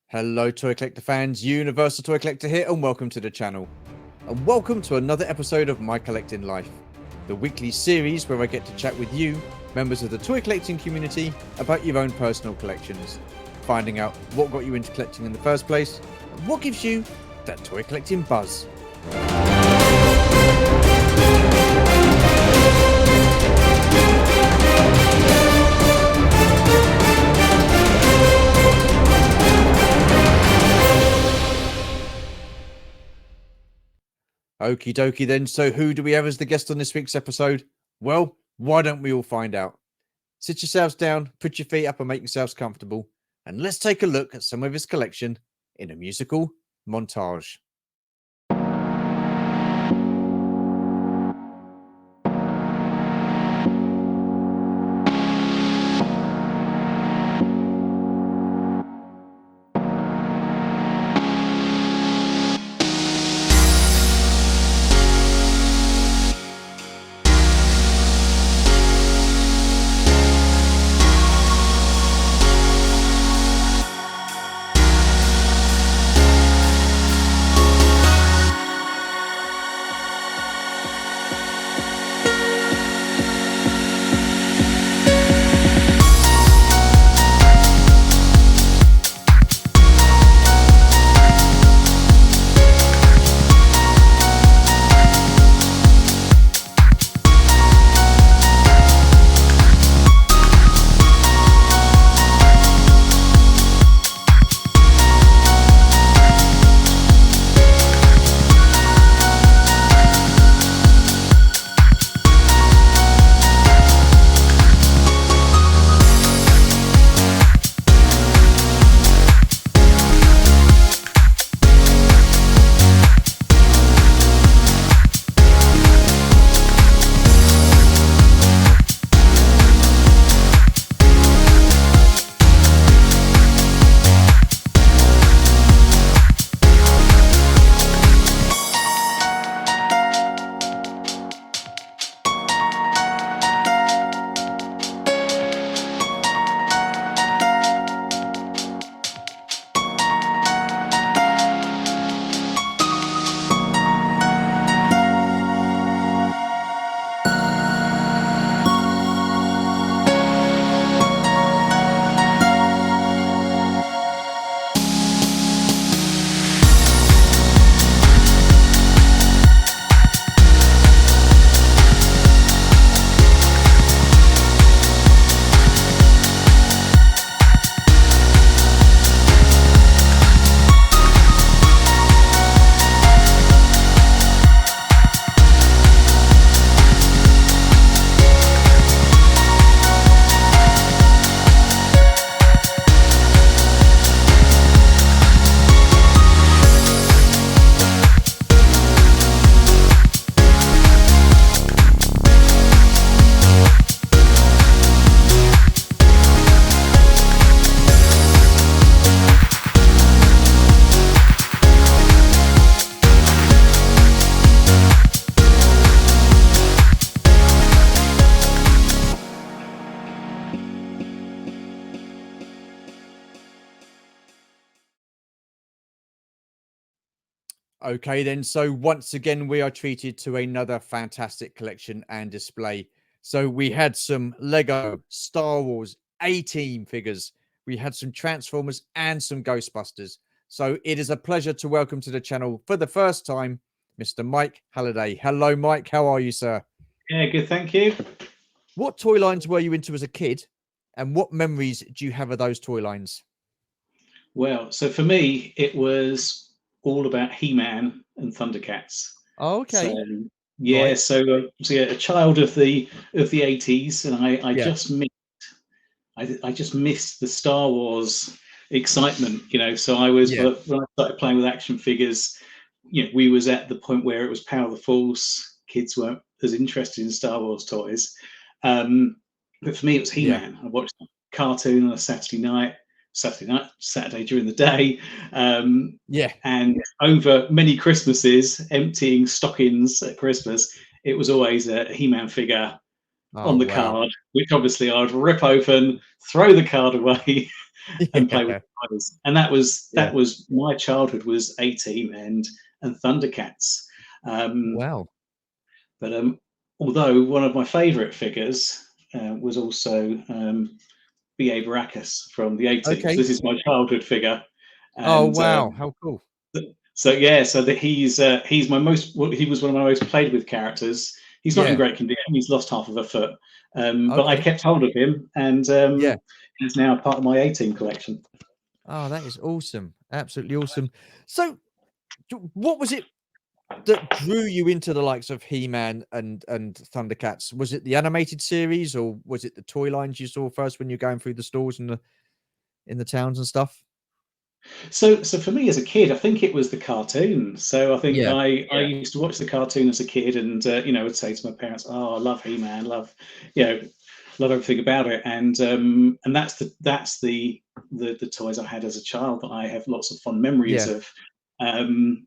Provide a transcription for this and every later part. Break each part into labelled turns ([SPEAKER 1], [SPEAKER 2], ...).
[SPEAKER 1] Hello Toy Collector fans, Universal Toy Collector here and welcome to the channel. And welcome to another episode of My Collecting Life, the weekly series where I get to chat with you, members of the toy collecting community, about your own personal collections, finding out what got you into collecting in the first place, and what gives you that toy collecting buzz. Okie dokie then, so who do we have as the guest on this week's episode? Well, why don't we all find out? Sit yourselves down, put your feet up and make yourselves comfortable, and let's take a look at some of his collection in a musical montage. Okay, then. So once again, we are treated to another fantastic collection and display. So we had some Lego, Star Wars, A-Team figures. We had some Transformers and some Ghostbusters. So it is a pleasure to welcome to the channel for the first time, Mr. Mike Halladay. Hello, Mike. How are you, sir?
[SPEAKER 2] Yeah, good. Thank you.
[SPEAKER 1] What toy lines were you into as a kid? And what memories do you have of those toy lines?
[SPEAKER 2] Well, so for me, it was all about He-Man and Thundercats.
[SPEAKER 1] Oh,
[SPEAKER 2] So
[SPEAKER 1] okay.
[SPEAKER 2] yeah,
[SPEAKER 1] Right.
[SPEAKER 2] so yeah, a child of the 80s, and I
[SPEAKER 1] Yeah.
[SPEAKER 2] just missed I just missed the Star Wars excitement, you know. So I was
[SPEAKER 1] Yeah.
[SPEAKER 2] when I started playing with action figures, you know, we was at the point where it was Power of the Force. Kids weren't as interested in Star Wars toys. But for me, it was
[SPEAKER 1] Yeah.
[SPEAKER 2] He-Man. I watched a cartoon on a Saturday during the day,
[SPEAKER 1] Yeah.
[SPEAKER 2] and over many Christmases, emptying stockings at Christmas, it was always a He-Man figure
[SPEAKER 1] Oh,
[SPEAKER 2] on the
[SPEAKER 1] wow.
[SPEAKER 2] card, which obviously I'd rip open, throw the card away, and play with
[SPEAKER 1] Yeah.
[SPEAKER 2] toys. And that was
[SPEAKER 1] Yeah.
[SPEAKER 2] my childhood was A-Team and Thundercats. Um,
[SPEAKER 1] Wow.
[SPEAKER 2] but although one of my favourite figures was also B.A. Baracus from the A-Team. So
[SPEAKER 1] Okay.
[SPEAKER 2] this is my childhood figure,
[SPEAKER 1] Oh,
[SPEAKER 2] and
[SPEAKER 1] wow. How cool.
[SPEAKER 2] so yeah, so that he's my most he was one of my most played with characters. He's not in
[SPEAKER 1] Yeah.
[SPEAKER 2] great condition. He's lost half of a foot, but I
[SPEAKER 1] Okay.
[SPEAKER 2] kept hold of him, and
[SPEAKER 1] Yeah.
[SPEAKER 2] he's now part of my A-Team collection.
[SPEAKER 1] Oh, that is awesome. Absolutely awesome. So, what was it that drew you into the likes of He-Man and Thundercats? Was it the animated series, or was it the toy lines you saw first when you're going through the stores in the towns and stuff?
[SPEAKER 2] So for me as a kid, I think it was the cartoon. So I think
[SPEAKER 1] Yeah.
[SPEAKER 2] I used to watch the cartoon as a kid, and would say to my parents, "Oh, I love He-Man, love you know, love everything about it." And that's the toys I had as a child that I have lots of fond memories
[SPEAKER 1] Yeah.
[SPEAKER 2] of. Um,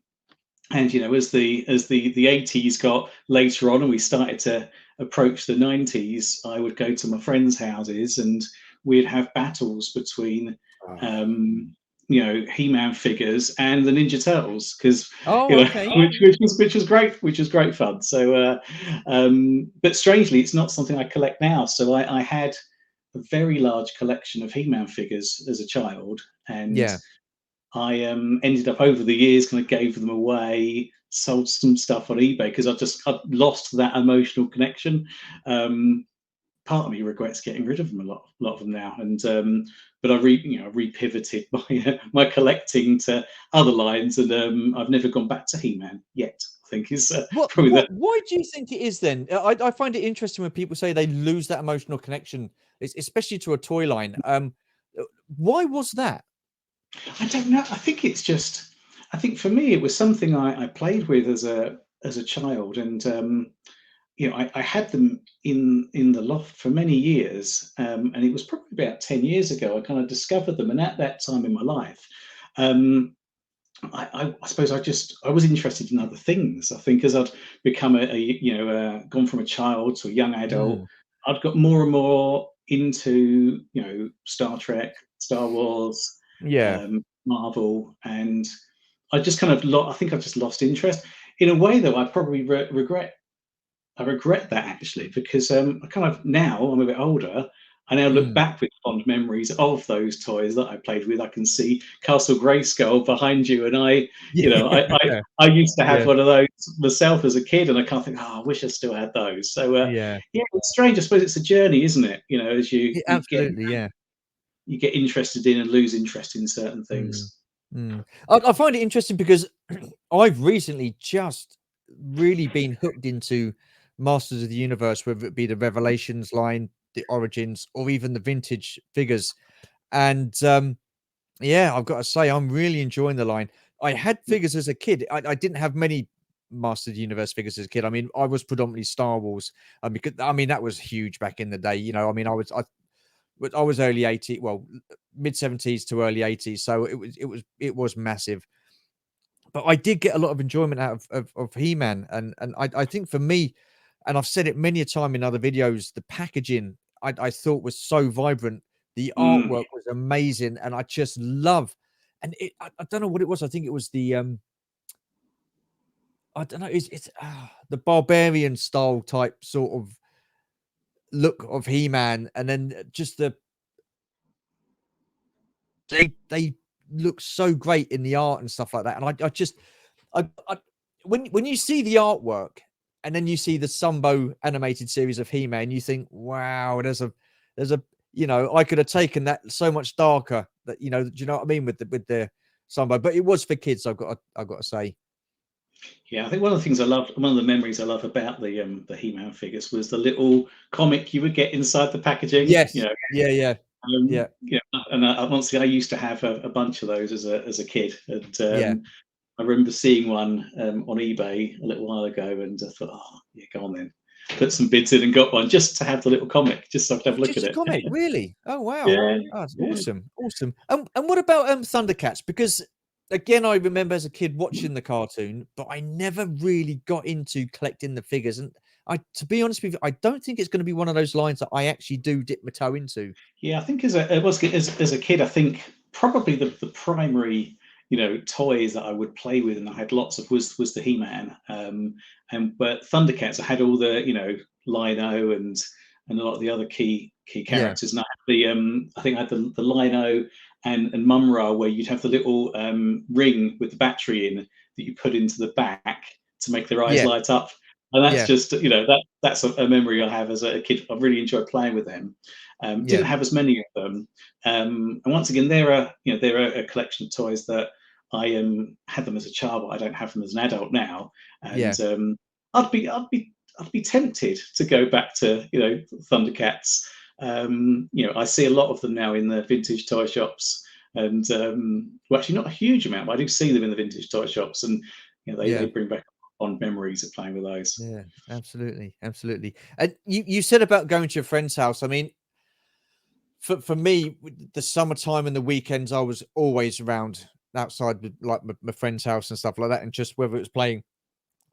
[SPEAKER 2] and as the 80s got later on and we started to approach the 90s, I would go to my friends' houses and we'd have battles between
[SPEAKER 1] Oh.
[SPEAKER 2] um, He-Man figures and the Ninja Turtles, because
[SPEAKER 1] Oh, okay.
[SPEAKER 2] which was great fun. So but strangely it's not something I collect now. So I had a very large collection of He-Man figures as a child, and
[SPEAKER 1] Yeah.
[SPEAKER 2] I ended up over the years kind of gave them away, sold some stuff on eBay because I lost that emotional connection. Um, Part of me regrets getting rid of them, a lot of them now, and but I repivoted my collecting to other lines, and I've never gone back to He-Man yet. I think is
[SPEAKER 1] What
[SPEAKER 2] probably
[SPEAKER 1] what
[SPEAKER 2] the
[SPEAKER 1] why do you think it is then? I find it interesting when people say they lose that emotional connection, especially to a toy line. Uh, why was that?
[SPEAKER 2] I don't know. I think it's just. I think for me, it was something I played with as a child, and I had them in the loft for many years, and it was probably about 10 years ago I kind of discovered them, and at that time in my life, um, I suppose I was interested in other things. I think as I'd become gone from a child to a young adult,
[SPEAKER 1] Mm,
[SPEAKER 2] I'd got more and more into Star Trek, Star Wars,
[SPEAKER 1] yeah.
[SPEAKER 2] Marvel, and I think I just lost interest. In a way, though, I probably regret that actually, because I kind of now I'm a bit older. I now look
[SPEAKER 1] Mm.
[SPEAKER 2] back with fond memories of those toys that I played with. I can see Castle Grayskull behind you, and
[SPEAKER 1] Yeah.
[SPEAKER 2] I used to have
[SPEAKER 1] Yeah.
[SPEAKER 2] one of those myself as a kid, and I can't think, oh, I wish I still had those. So
[SPEAKER 1] Yeah.
[SPEAKER 2] yeah, it's strange. I suppose it's a journey, isn't it? As you
[SPEAKER 1] Yeah,
[SPEAKER 2] you get
[SPEAKER 1] absolutely, yeah.
[SPEAKER 2] you get interested in and lose interest in certain
[SPEAKER 1] Mm,
[SPEAKER 2] things.
[SPEAKER 1] mm. I find it interesting because I've recently just really been hooked into Masters of the Universe, whether it be the Revelations line, the Origins, or even the vintage figures. And yeah, I've got to say, I'm really enjoying the line. I had figures as a kid. I didn't have many Masters of the Universe figures as a kid. I mean, I was predominantly Star Wars, because I mean that was huge back in the day. I mean, I was early 80s, well, mid 70s to early 80s, so it was massive. But I did get a lot of enjoyment out of He-Man, and I think for me, and I've said it many a time in other videos, the packaging I thought was so vibrant, the
[SPEAKER 2] Mm,
[SPEAKER 1] artwork was amazing, and I just love. And I don't know what it was. I think it was the I don't know. It's the barbarian style type sort of look of He-Man, and then just they look so great in the art and stuff like that. And I just I when you see the artwork and then you see the Sumbo animated series of He-Man, you think, wow, there's a I could have taken that so much darker. That do you know what I mean with the Sumbo? But it was for kids. I've got to say,
[SPEAKER 2] yeah, I think one of the things I love, one of the memories I love about the He-Man figures was the little comic you would get inside the packaging.
[SPEAKER 1] yes, yeah, yeah, yeah,
[SPEAKER 2] And once again, I used to have a bunch of those as a kid, and
[SPEAKER 1] yeah.
[SPEAKER 2] I remember seeing one on eBay a little while ago, and I thought, oh yeah, go on then, put some bids in and got one just to have the little comic, just so I could have a look at
[SPEAKER 1] Just a
[SPEAKER 2] it.
[SPEAKER 1] comic, really? Oh, wow.
[SPEAKER 2] Yeah,
[SPEAKER 1] Oh, that's
[SPEAKER 2] yeah.
[SPEAKER 1] awesome, awesome. And what about, Thundercats? Because, again, I remember as a kid watching the cartoon, but I never really got into collecting the figures, and to be honest with you, I don't think it's going to be one of those lines that I actually do dip my toe into.
[SPEAKER 2] Yeah, I think as a kid, I think probably the primary toys that I would play with and I had lots of was the He-Man. And but Thundercats, I had all the Lino and a lot of the other key
[SPEAKER 1] Yeah,
[SPEAKER 2] characters. And I had I think I had the Lino and Mumra, where you'd have the little ring with the battery in that you put into the back to make their eyes
[SPEAKER 1] yeah,
[SPEAKER 2] light up. And that's
[SPEAKER 1] yeah,
[SPEAKER 2] just that's a memory I have as a kid. I really enjoyed playing with them.
[SPEAKER 1] yeah,
[SPEAKER 2] Didn't have as many of them, and once again, they're a collection of toys that I had them as a child, but I don't have them as an adult now.
[SPEAKER 1] yeah,
[SPEAKER 2] And I'd be tempted to go back to Thundercats. I see a lot of them now in the vintage toy shops, and well, actually not a huge amount, but I do see them in the vintage toy shops, and they
[SPEAKER 1] yeah.
[SPEAKER 2] bring back fond memories of playing with those.
[SPEAKER 1] Yeah, absolutely, absolutely. And you said about going to your friend's house. I mean, for me, the summertime and the weekends, I was always around outside with like my friend's house and stuff like that. And just whether it was playing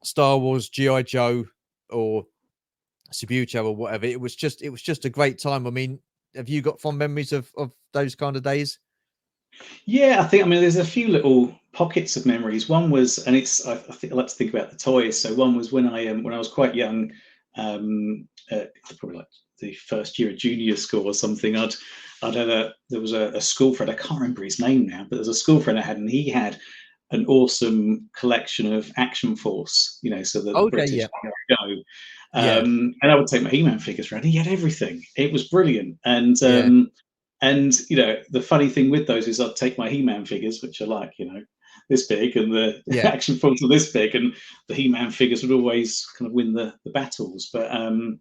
[SPEAKER 1] Star Wars, GI Joe, or Subbuteo or whatever, it was just a great time. I mean, have you got fond memories of those kind of days?
[SPEAKER 2] Yeah, I mean, there's a few little pockets of memories. One was, and I think I like to think about the toys. So one was when I was quite young, probably like the first year of junior school or something. I'd had there was a school friend. I can't remember his name now, but there's a school friend I had, and he had an awesome collection of Action Force. So the
[SPEAKER 1] Okay,
[SPEAKER 2] British
[SPEAKER 1] yeah,
[SPEAKER 2] go.
[SPEAKER 1] yeah,
[SPEAKER 2] And I would take my He-Man figures around. He had everything. It was brilliant,
[SPEAKER 1] yeah,
[SPEAKER 2] and the funny thing with those is I'd take my He-Man figures, which are like this big, and the
[SPEAKER 1] yeah,
[SPEAKER 2] action figures are this big, and the He-Man figures would always kind of win the battles. But and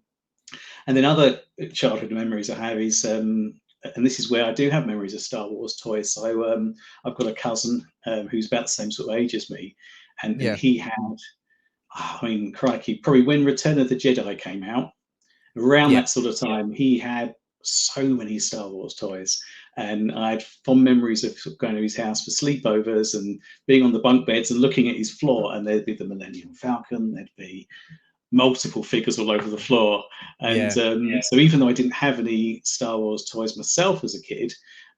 [SPEAKER 2] then other childhood memories I have is and this is where I do have memories of Star Wars toys. So I've got a cousin who's about the same sort of age as me, and
[SPEAKER 1] yeah,
[SPEAKER 2] he had, I mean, crikey, probably when Return of the Jedi came out, around
[SPEAKER 1] yeah,
[SPEAKER 2] that sort of time, he had so many Star Wars toys. And I had fond memories of going to his house for sleepovers and being on the bunk beds and looking at his floor. And there'd be the Millennium Falcon, there'd be multiple figures all over the floor. And
[SPEAKER 1] yeah.
[SPEAKER 2] so, even though I didn't have any Star Wars toys myself as a kid,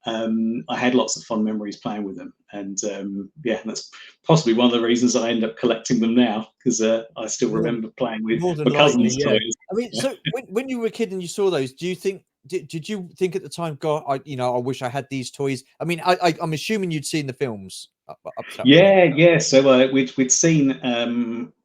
[SPEAKER 2] I had lots of fond memories playing with them. And yeah, that's possibly one of the reasons I end up collecting them now, because I still
[SPEAKER 1] More,
[SPEAKER 2] remember playing with
[SPEAKER 1] more than
[SPEAKER 2] my
[SPEAKER 1] likely,
[SPEAKER 2] cousin's
[SPEAKER 1] yeah.
[SPEAKER 2] toys.
[SPEAKER 1] I mean, so when you were a kid and you saw those, do you think did you think at the time, God, I wish I had these toys? I mean, I'm assuming you'd seen the films up to that point.
[SPEAKER 2] Yeah, yeah. So we'd seen.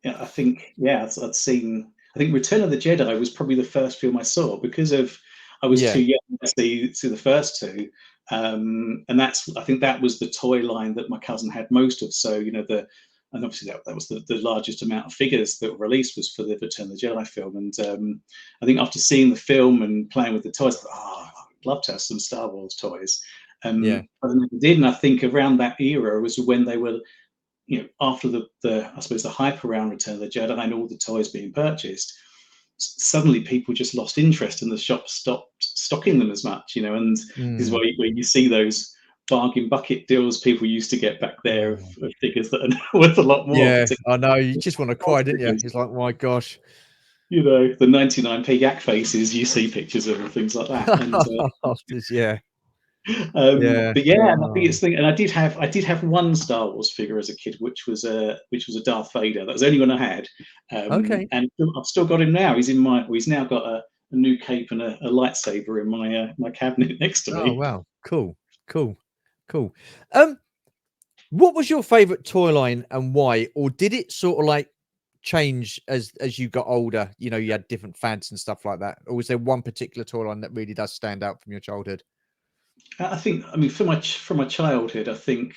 [SPEAKER 2] Yeah, I think I'd seen. I think Return of the Jedi was probably the first film I saw because of I was
[SPEAKER 1] Yeah,
[SPEAKER 2] too young to see the first two, and I think that was the toy line that my cousin had most of. So and obviously that was the largest amount of figures that were released was for the Return of the Jedi film. And I think after seeing the film and playing with the toys, I thought, oh, I'd love to have some Star Wars toys.
[SPEAKER 1] yeah,
[SPEAKER 2] But I never did, and I think around that era was when they were, after the I suppose the hype around Return of the Jedi and all the toys being purchased, suddenly people just lost interest, and the shop stopped stocking them as much, and this is
[SPEAKER 1] mm,
[SPEAKER 2] where you see those bargain bucket deals people used to get back there
[SPEAKER 1] oh,
[SPEAKER 2] of figures that are worth a lot more,
[SPEAKER 1] yeah.
[SPEAKER 2] particularly
[SPEAKER 1] I know. You just want to cry, didn't you?
[SPEAKER 2] figures.
[SPEAKER 1] It's like, my gosh.
[SPEAKER 2] The 99p yak faces, you see pictures of and things like that. And
[SPEAKER 1] Yeah, yeah.
[SPEAKER 2] but yeah, and I think
[SPEAKER 1] Oh,
[SPEAKER 2] it's thing. And I did have one Star Wars figure as a kid, which was a Darth Vader. That was the only one I had,
[SPEAKER 1] okay.
[SPEAKER 2] and I've still got him now. He's now got a new cape and a lightsaber in my cabinet next to
[SPEAKER 1] Oh,
[SPEAKER 2] me.
[SPEAKER 1] wow. Cool, cool, cool. Um, what was your favorite toy line and why? Or did it sort of like change as you got older? You had different fads and stuff like that. Or was there one particular toy line that really does stand out from your childhood?
[SPEAKER 2] I think, I mean, from my childhood, I think,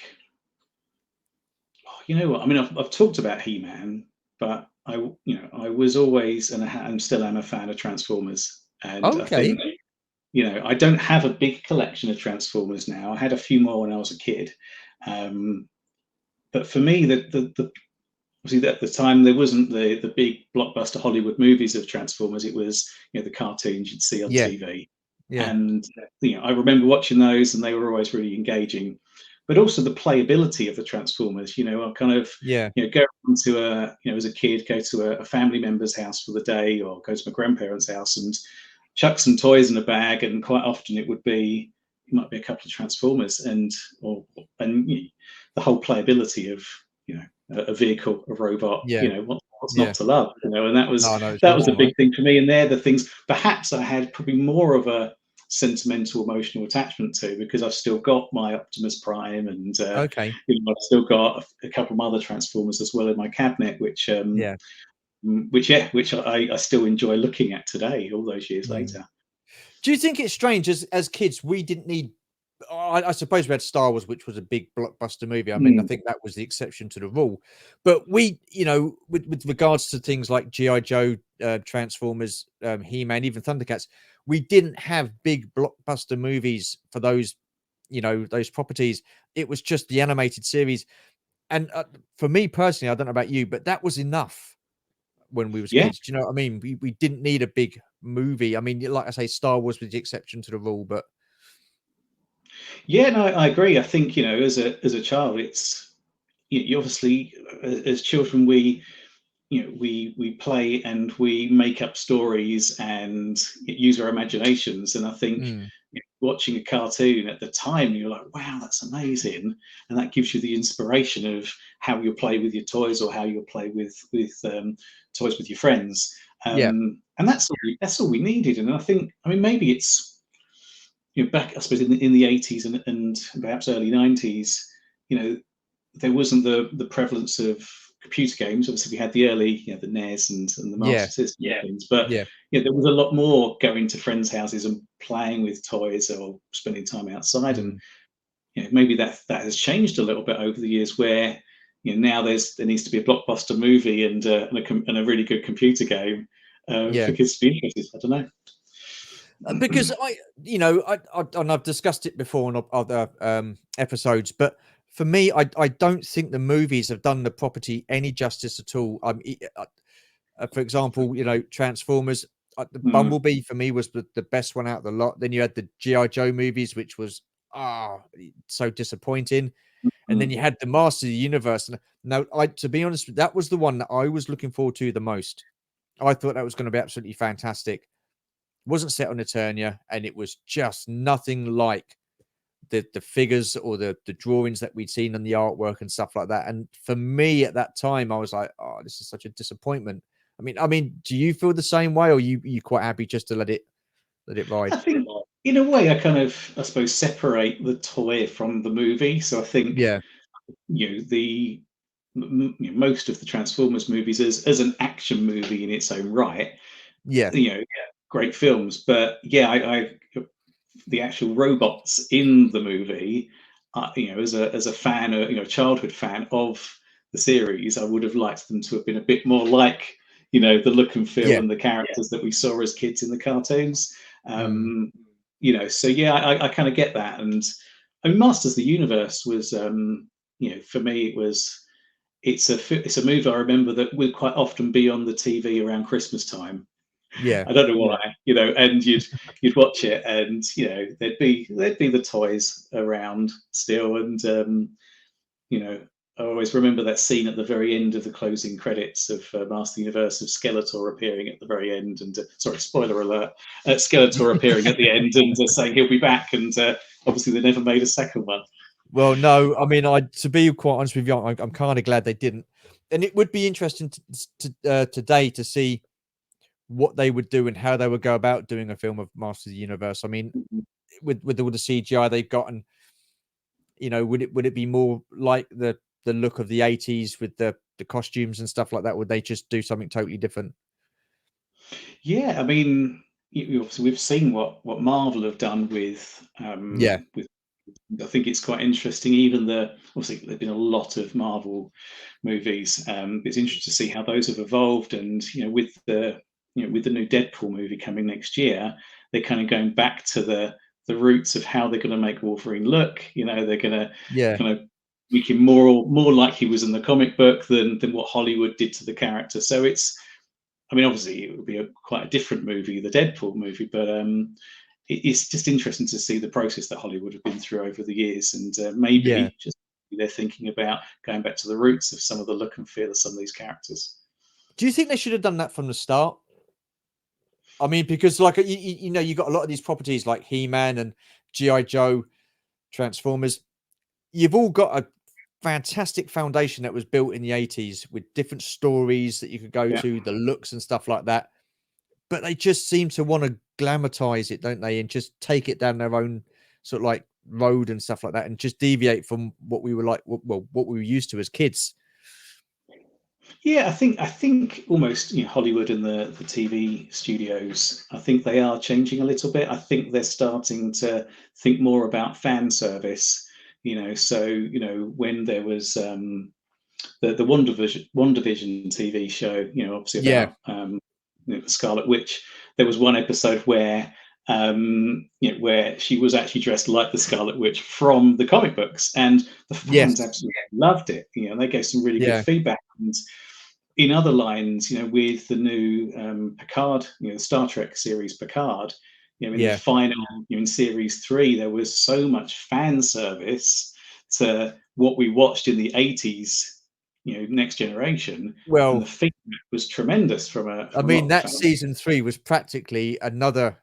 [SPEAKER 2] you know what? I mean, I've talked about He-Man, but I was always and still am a fan of Transformers, and I
[SPEAKER 1] Okay.
[SPEAKER 2] think I don't have a big collection of Transformers now. I had a few more when I was a kid, um, but for me, the obviously at the time there wasn't the big blockbuster Hollywood movies of Transformers. It was the cartoons you'd see on
[SPEAKER 1] Yeah,
[SPEAKER 2] TV,
[SPEAKER 1] yeah,
[SPEAKER 2] and I remember watching those, and they were always really engaging. but also the playability of the Transformers. I kind of
[SPEAKER 1] Yeah.
[SPEAKER 2] go into as a kid, go to a family member's house for the day, or go to my grandparents' house and chuck some toys in a bag, and quite often it might be a couple of Transformers, and the whole playability of a vehicle, a robot.
[SPEAKER 1] Yeah.
[SPEAKER 2] What's not
[SPEAKER 1] Yeah.
[SPEAKER 2] to love? And that was
[SPEAKER 1] No, no, it's
[SPEAKER 2] that was a
[SPEAKER 1] awesome,
[SPEAKER 2] big
[SPEAKER 1] right?
[SPEAKER 2] thing for me. And they're the things perhaps I had probably more of a sentimental, emotional attachment to, because I've still got my Optimus Prime, and
[SPEAKER 1] Okay.
[SPEAKER 2] I've still got a couple of other Transformers as well in my cabinet,
[SPEAKER 1] Yeah.
[SPEAKER 2] which I still enjoy looking at today, all those years
[SPEAKER 1] Mm.
[SPEAKER 2] later.
[SPEAKER 1] Do you think it's strange as kids we didn't need? I suppose we had Star Wars, which was a big blockbuster movie. I mean, I
[SPEAKER 2] Mm,
[SPEAKER 1] think that was the exception to the rule. But we, with regards to things like GI Joe, Transformers, He-Man, even Thundercats, we didn't have big blockbuster movies for those, those properties. It was just the animated series, and for me personally, I don't know about you, but that was enough when we was
[SPEAKER 2] yeah,
[SPEAKER 1] kids. Do you know what I mean? We didn't need a big movie. I mean, like I say, Star Wars was the exception to the rule, but
[SPEAKER 2] yeah, no, I agree. I think as a child, it's you obviously, as children, we play and we make up stories and use our imaginations. And I think
[SPEAKER 1] mm,
[SPEAKER 2] watching a cartoon at the time, you're like, wow, that's amazing, and that gives you the inspiration of how you'll play with your toys, or how you'll play with toys with your friends.
[SPEAKER 1] yeah,
[SPEAKER 2] And that's all we needed. And I mean, maybe it's back, I suppose, in the 80s, and perhaps early 90s. You know, there wasn't the prevalence of computer games. Obviously, we had the early, the NES and the
[SPEAKER 1] yeah,
[SPEAKER 2] Master System, things, but
[SPEAKER 1] yeah,
[SPEAKER 2] there was a lot more going to friends' houses and playing with toys, or spending time outside. And
[SPEAKER 1] mm,
[SPEAKER 2] maybe that has changed a little bit over the years, where now there needs to be a blockbuster movie and a really good computer game
[SPEAKER 1] yeah.
[SPEAKER 2] for kids to be interested. I don't
[SPEAKER 1] Because
[SPEAKER 2] know.
[SPEAKER 1] and I've discussed it before on other episodes, but for me, I don't think the movies have done the property any justice at all. For example, Transformers. The
[SPEAKER 2] Mm,
[SPEAKER 1] Bumblebee for me was the best one out of the lot. Then you had the GI Joe movies, which was so disappointing. And then
[SPEAKER 2] mm.
[SPEAKER 1] you had the Master of the Universe. And no, to be honest, that was the one that I was looking forward to the most. I thought that was going to be absolutely fantastic. Wasn't set on Eternia, and it was just nothing like the figures or the drawings that we'd seen on the artwork and stuff like that. And for me at that time, I was like, oh, this is such a disappointment. I mean, do you feel the same way, or you quite happy just to let it
[SPEAKER 2] I
[SPEAKER 1] ride?
[SPEAKER 2] think, in a way, I suppose, separate the toy from the movie. So I think,
[SPEAKER 1] Yeah,
[SPEAKER 2] the most of the Transformers movies, as an action movie in its own right,
[SPEAKER 1] yeah,
[SPEAKER 2] you know, great films. But yeah, the actual robots in the movie, as a fan, childhood fan of the series, I would have liked them to have been a bit more like, the look and feel
[SPEAKER 1] yeah.
[SPEAKER 2] and the characters that we saw as kids in the cartoons.
[SPEAKER 1] Mm,
[SPEAKER 2] Um, so yeah, I kind of get that. And I mean, Masters of the Universe was, for me, it's a movie I remember that would quite often be on the TV around Christmas time.
[SPEAKER 1] yeah,
[SPEAKER 2] I don't know why, and you'd watch it, and there'd be the toys around still. And I always remember that scene at the very end of the closing credits of Master Universe, of Skeletor appearing at the very end, and sorry, spoiler alert, Skeletor appearing at the end, and saying he'll be back. And obviously they never made a second one.
[SPEAKER 1] Well, no, I mean, to be quite honest with you, I'm kind of glad they didn't. And it would be interesting today to see what they would do and how they would go about doing a film of Masters of the Universe. I mean, with all the CGI they've got, and would it be more like the look of the 80s with the costumes and stuff like that? Would they just do something totally different?
[SPEAKER 2] Yeah, I mean, obviously we've seen what Marvel have done
[SPEAKER 1] Yeah,
[SPEAKER 2] with. I think it's quite interesting. Even obviously there've been a lot of Marvel movies. It's interesting to see how those have evolved, and with the new Deadpool movie coming next year, they're kind of going back to the roots of how they're going to make Wolverine look. They're going to
[SPEAKER 1] yeah,
[SPEAKER 2] kind of make him more like he was in the comic book than what Hollywood did to the character. So I mean, obviously it would be quite a different movie, the Deadpool movie, but it's just interesting to see the process that Hollywood have been through over the years, and
[SPEAKER 1] Yeah.
[SPEAKER 2] maybe just they're thinking about going back to the roots of some of the look and feel of some of these characters.
[SPEAKER 1] Do you think they should have done that from the start? I mean, because like you know, you got a lot of these properties like He-Man and GI Joe, Transformers. You've all got a fantastic foundation that was built in the 80s with different stories that you could go
[SPEAKER 2] Yeah.
[SPEAKER 1] to, the looks and stuff like that. But they just seem to want to glamatize it, don't they? And just take it down their own sort of like road and stuff like that, and just deviate from what we were like, well, what we were used to as kids.
[SPEAKER 2] Yeah, I think almost, Hollywood and the TV studios, I think they are changing a little bit. I think they're starting to think more about fan service. So when there was the WandaVision TV show, obviously
[SPEAKER 1] Yeah,
[SPEAKER 2] about the Scarlet Witch. There was one episode where she was actually dressed like the Scarlet Witch from the comic books, and the fans
[SPEAKER 1] yes,
[SPEAKER 2] absolutely loved it. They gave some really good
[SPEAKER 1] yeah,
[SPEAKER 2] feedback. And in other lines, with the new Picard, the Star Trek series Picard, in the
[SPEAKER 1] yeah,
[SPEAKER 2] final, in series 3, there was so much fan service to what we watched in the 80s, Next Generation, and the
[SPEAKER 1] well,
[SPEAKER 2] feedback was tremendous from a
[SPEAKER 1] I
[SPEAKER 2] from a lot
[SPEAKER 1] mean,
[SPEAKER 2] of the
[SPEAKER 1] that
[SPEAKER 2] fans.
[SPEAKER 1] season 3 was practically another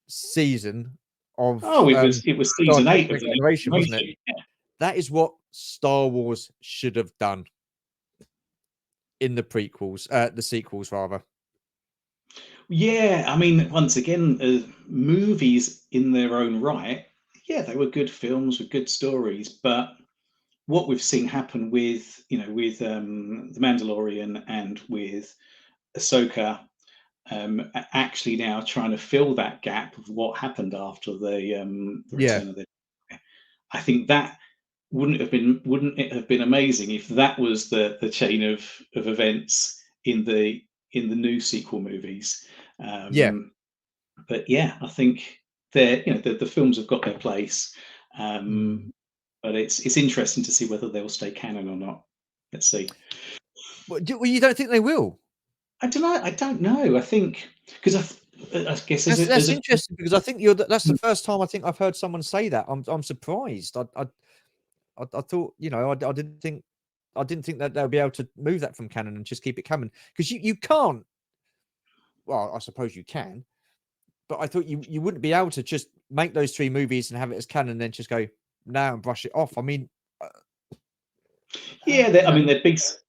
[SPEAKER 1] season of
[SPEAKER 2] Oh, it was
[SPEAKER 1] Star
[SPEAKER 2] season
[SPEAKER 1] Trek
[SPEAKER 2] 8 of
[SPEAKER 1] Next
[SPEAKER 2] the Next
[SPEAKER 1] Generation, wasn't it?
[SPEAKER 2] Generation. Yeah.
[SPEAKER 1] That is what Star Wars should have done in the prequels, the sequels rather.
[SPEAKER 2] Yeah, I mean, once again, movies in their own right, yeah, they were good films with good stories, but what we've seen happen with the Mandalorian and with Ahsoka, actually now trying to fill that gap of what happened after the
[SPEAKER 1] Yeah,
[SPEAKER 2] Return of the Jedi. I think that wouldn't it have been amazing if that was the chain of events in the new sequel movies.
[SPEAKER 1] yeah.
[SPEAKER 2] um, but yeah, I think the films have got their place.
[SPEAKER 1] Mm.
[SPEAKER 2] But it's interesting to see whether they'll stay canon or not. Let's see.
[SPEAKER 1] Well, you don't think they will?
[SPEAKER 2] I don't know. I don't know. I think because I guess as a,
[SPEAKER 1] That's
[SPEAKER 2] as a
[SPEAKER 1] interesting because I think that's the first time I think I've heard someone say that. I'm surprised. I thought, I didn't think that they'll be able to move that from canon and just keep it canon, because you can't. Well, I suppose you can, but I thought you wouldn't be able to just make those 3 movies and have it as canon and then just go now and brush it off. I mean, uh,
[SPEAKER 2] yeah.
[SPEAKER 1] you
[SPEAKER 2] I
[SPEAKER 1] know,
[SPEAKER 2] mean,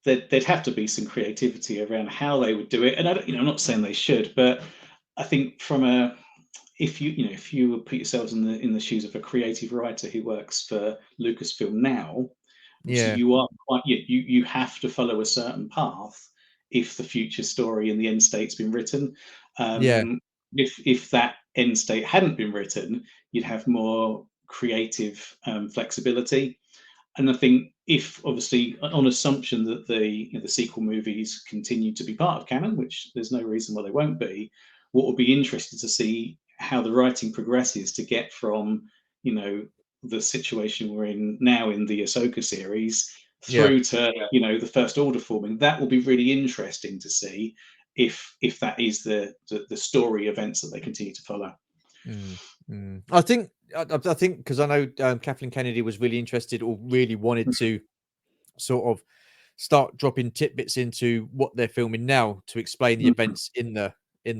[SPEAKER 2] there'd have to be some creativity around how they would do it, and I'm not saying they should, but I think from a if you put yourselves in the shoes of a creative writer who works for Lucasfilm now, obviously
[SPEAKER 1] yeah,
[SPEAKER 2] you are quite you have to follow a certain path if the future story and the end state's been written.
[SPEAKER 1] yeah,
[SPEAKER 2] If that end state hadn't been written, you'd have more creative flexibility. And I think if obviously on assumption that the sequel movies continue to be part of canon, which there's no reason why they won't be, what would be interesting to see how the writing progresses to get from you know the situation we're in now in the Ahsoka series
[SPEAKER 1] yeah.
[SPEAKER 2] through to the First Order forming. That will be really interesting to see if that is the story events that they continue to follow.
[SPEAKER 1] Mm, mm. I think because I know Kathleen Kennedy was really interested or really wanted to sort of start dropping tidbits into what they're filming now to explain the
[SPEAKER 2] Mhm.
[SPEAKER 1] events in the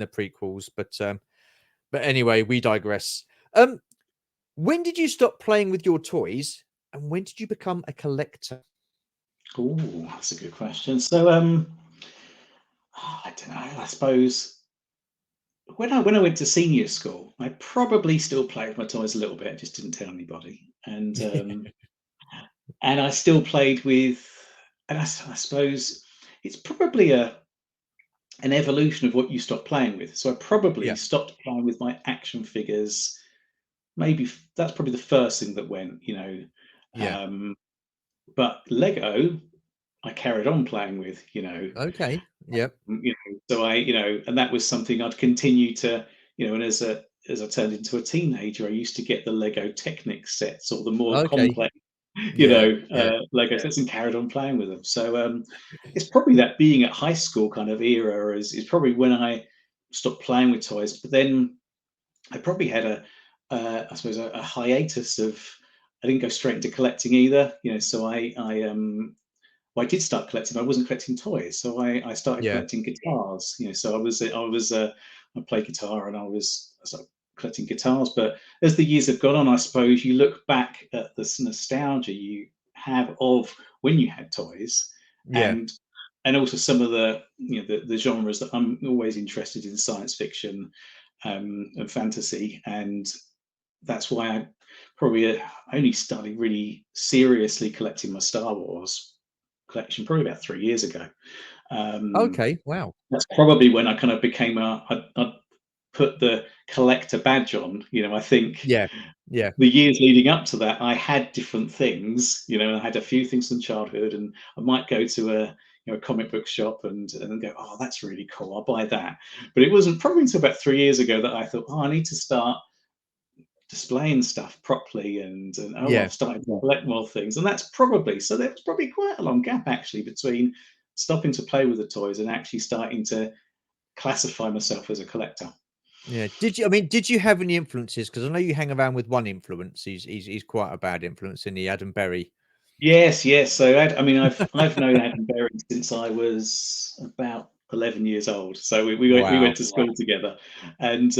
[SPEAKER 1] prequels. But anyway, we digress. When did you stop playing with your toys, and when did you become a collector?
[SPEAKER 2] Oh, that's a good question. So, I don't know. I suppose when I went to senior school, I probably still played with my toys a little bit. I just didn't tell anybody, and I still played with. And I suppose it's probably an evolution of what you stopped playing with. So I probably
[SPEAKER 1] Yeah,
[SPEAKER 2] stopped playing with my action figures. Maybe that's probably the first thing that went.
[SPEAKER 1] yeah.
[SPEAKER 2] Um, but Lego, I carried on playing with.
[SPEAKER 1] Okay. Yep.
[SPEAKER 2] So and that was something I'd continue to, and as I turned into a teenager, I used to get the Lego Technic sets or the more
[SPEAKER 1] Okay.
[SPEAKER 2] complex,
[SPEAKER 1] Yeah. Yeah.
[SPEAKER 2] Lego sets, and carried on playing with them. So it's probably that being at high school kind of era is probably when I stopped playing with toys. But then I probably had I suppose a hiatus of. I didn't go straight into collecting either, So I did start collecting. I wasn't collecting toys, so I started
[SPEAKER 1] Yeah.
[SPEAKER 2] collecting guitars. So I played guitar, and I started collecting guitars. But as the years have gone on, I suppose you look back at this nostalgia you have of when you had toys,
[SPEAKER 1] Yeah.
[SPEAKER 2] and also some of the genres that I'm always interested in: science fiction, and fantasy, and that's why I probably only started really seriously collecting my Star Wars collection probably about 3 years ago. Um,
[SPEAKER 1] Okay. Wow.
[SPEAKER 2] that's probably when I kind of became I put the collector badge on. I think
[SPEAKER 1] Yeah. Yeah.
[SPEAKER 2] the years leading up to that, I had different things. I had a few things from childhood, and I might go to a comic book shop and go, oh, that's really cool, I'll buy that. But it wasn't probably until about 3 years ago that I thought, oh, I need to start displaying stuff properly, and oh,
[SPEAKER 1] Yeah.
[SPEAKER 2] I've started to collect more things, and that's probably so. There was probably quite a long gap actually between stopping to play with the toys and actually starting to classify myself as a collector.
[SPEAKER 1] Yeah. Did you? I mean, did you have any influences? Because I know you hang around with one influence. He's quite a bad influence in the Adam Berry.
[SPEAKER 2] Yes, yes. So I mean, I've known Adam Berry since I was about 11 years old. So we
[SPEAKER 1] Wow.
[SPEAKER 2] went to school together, and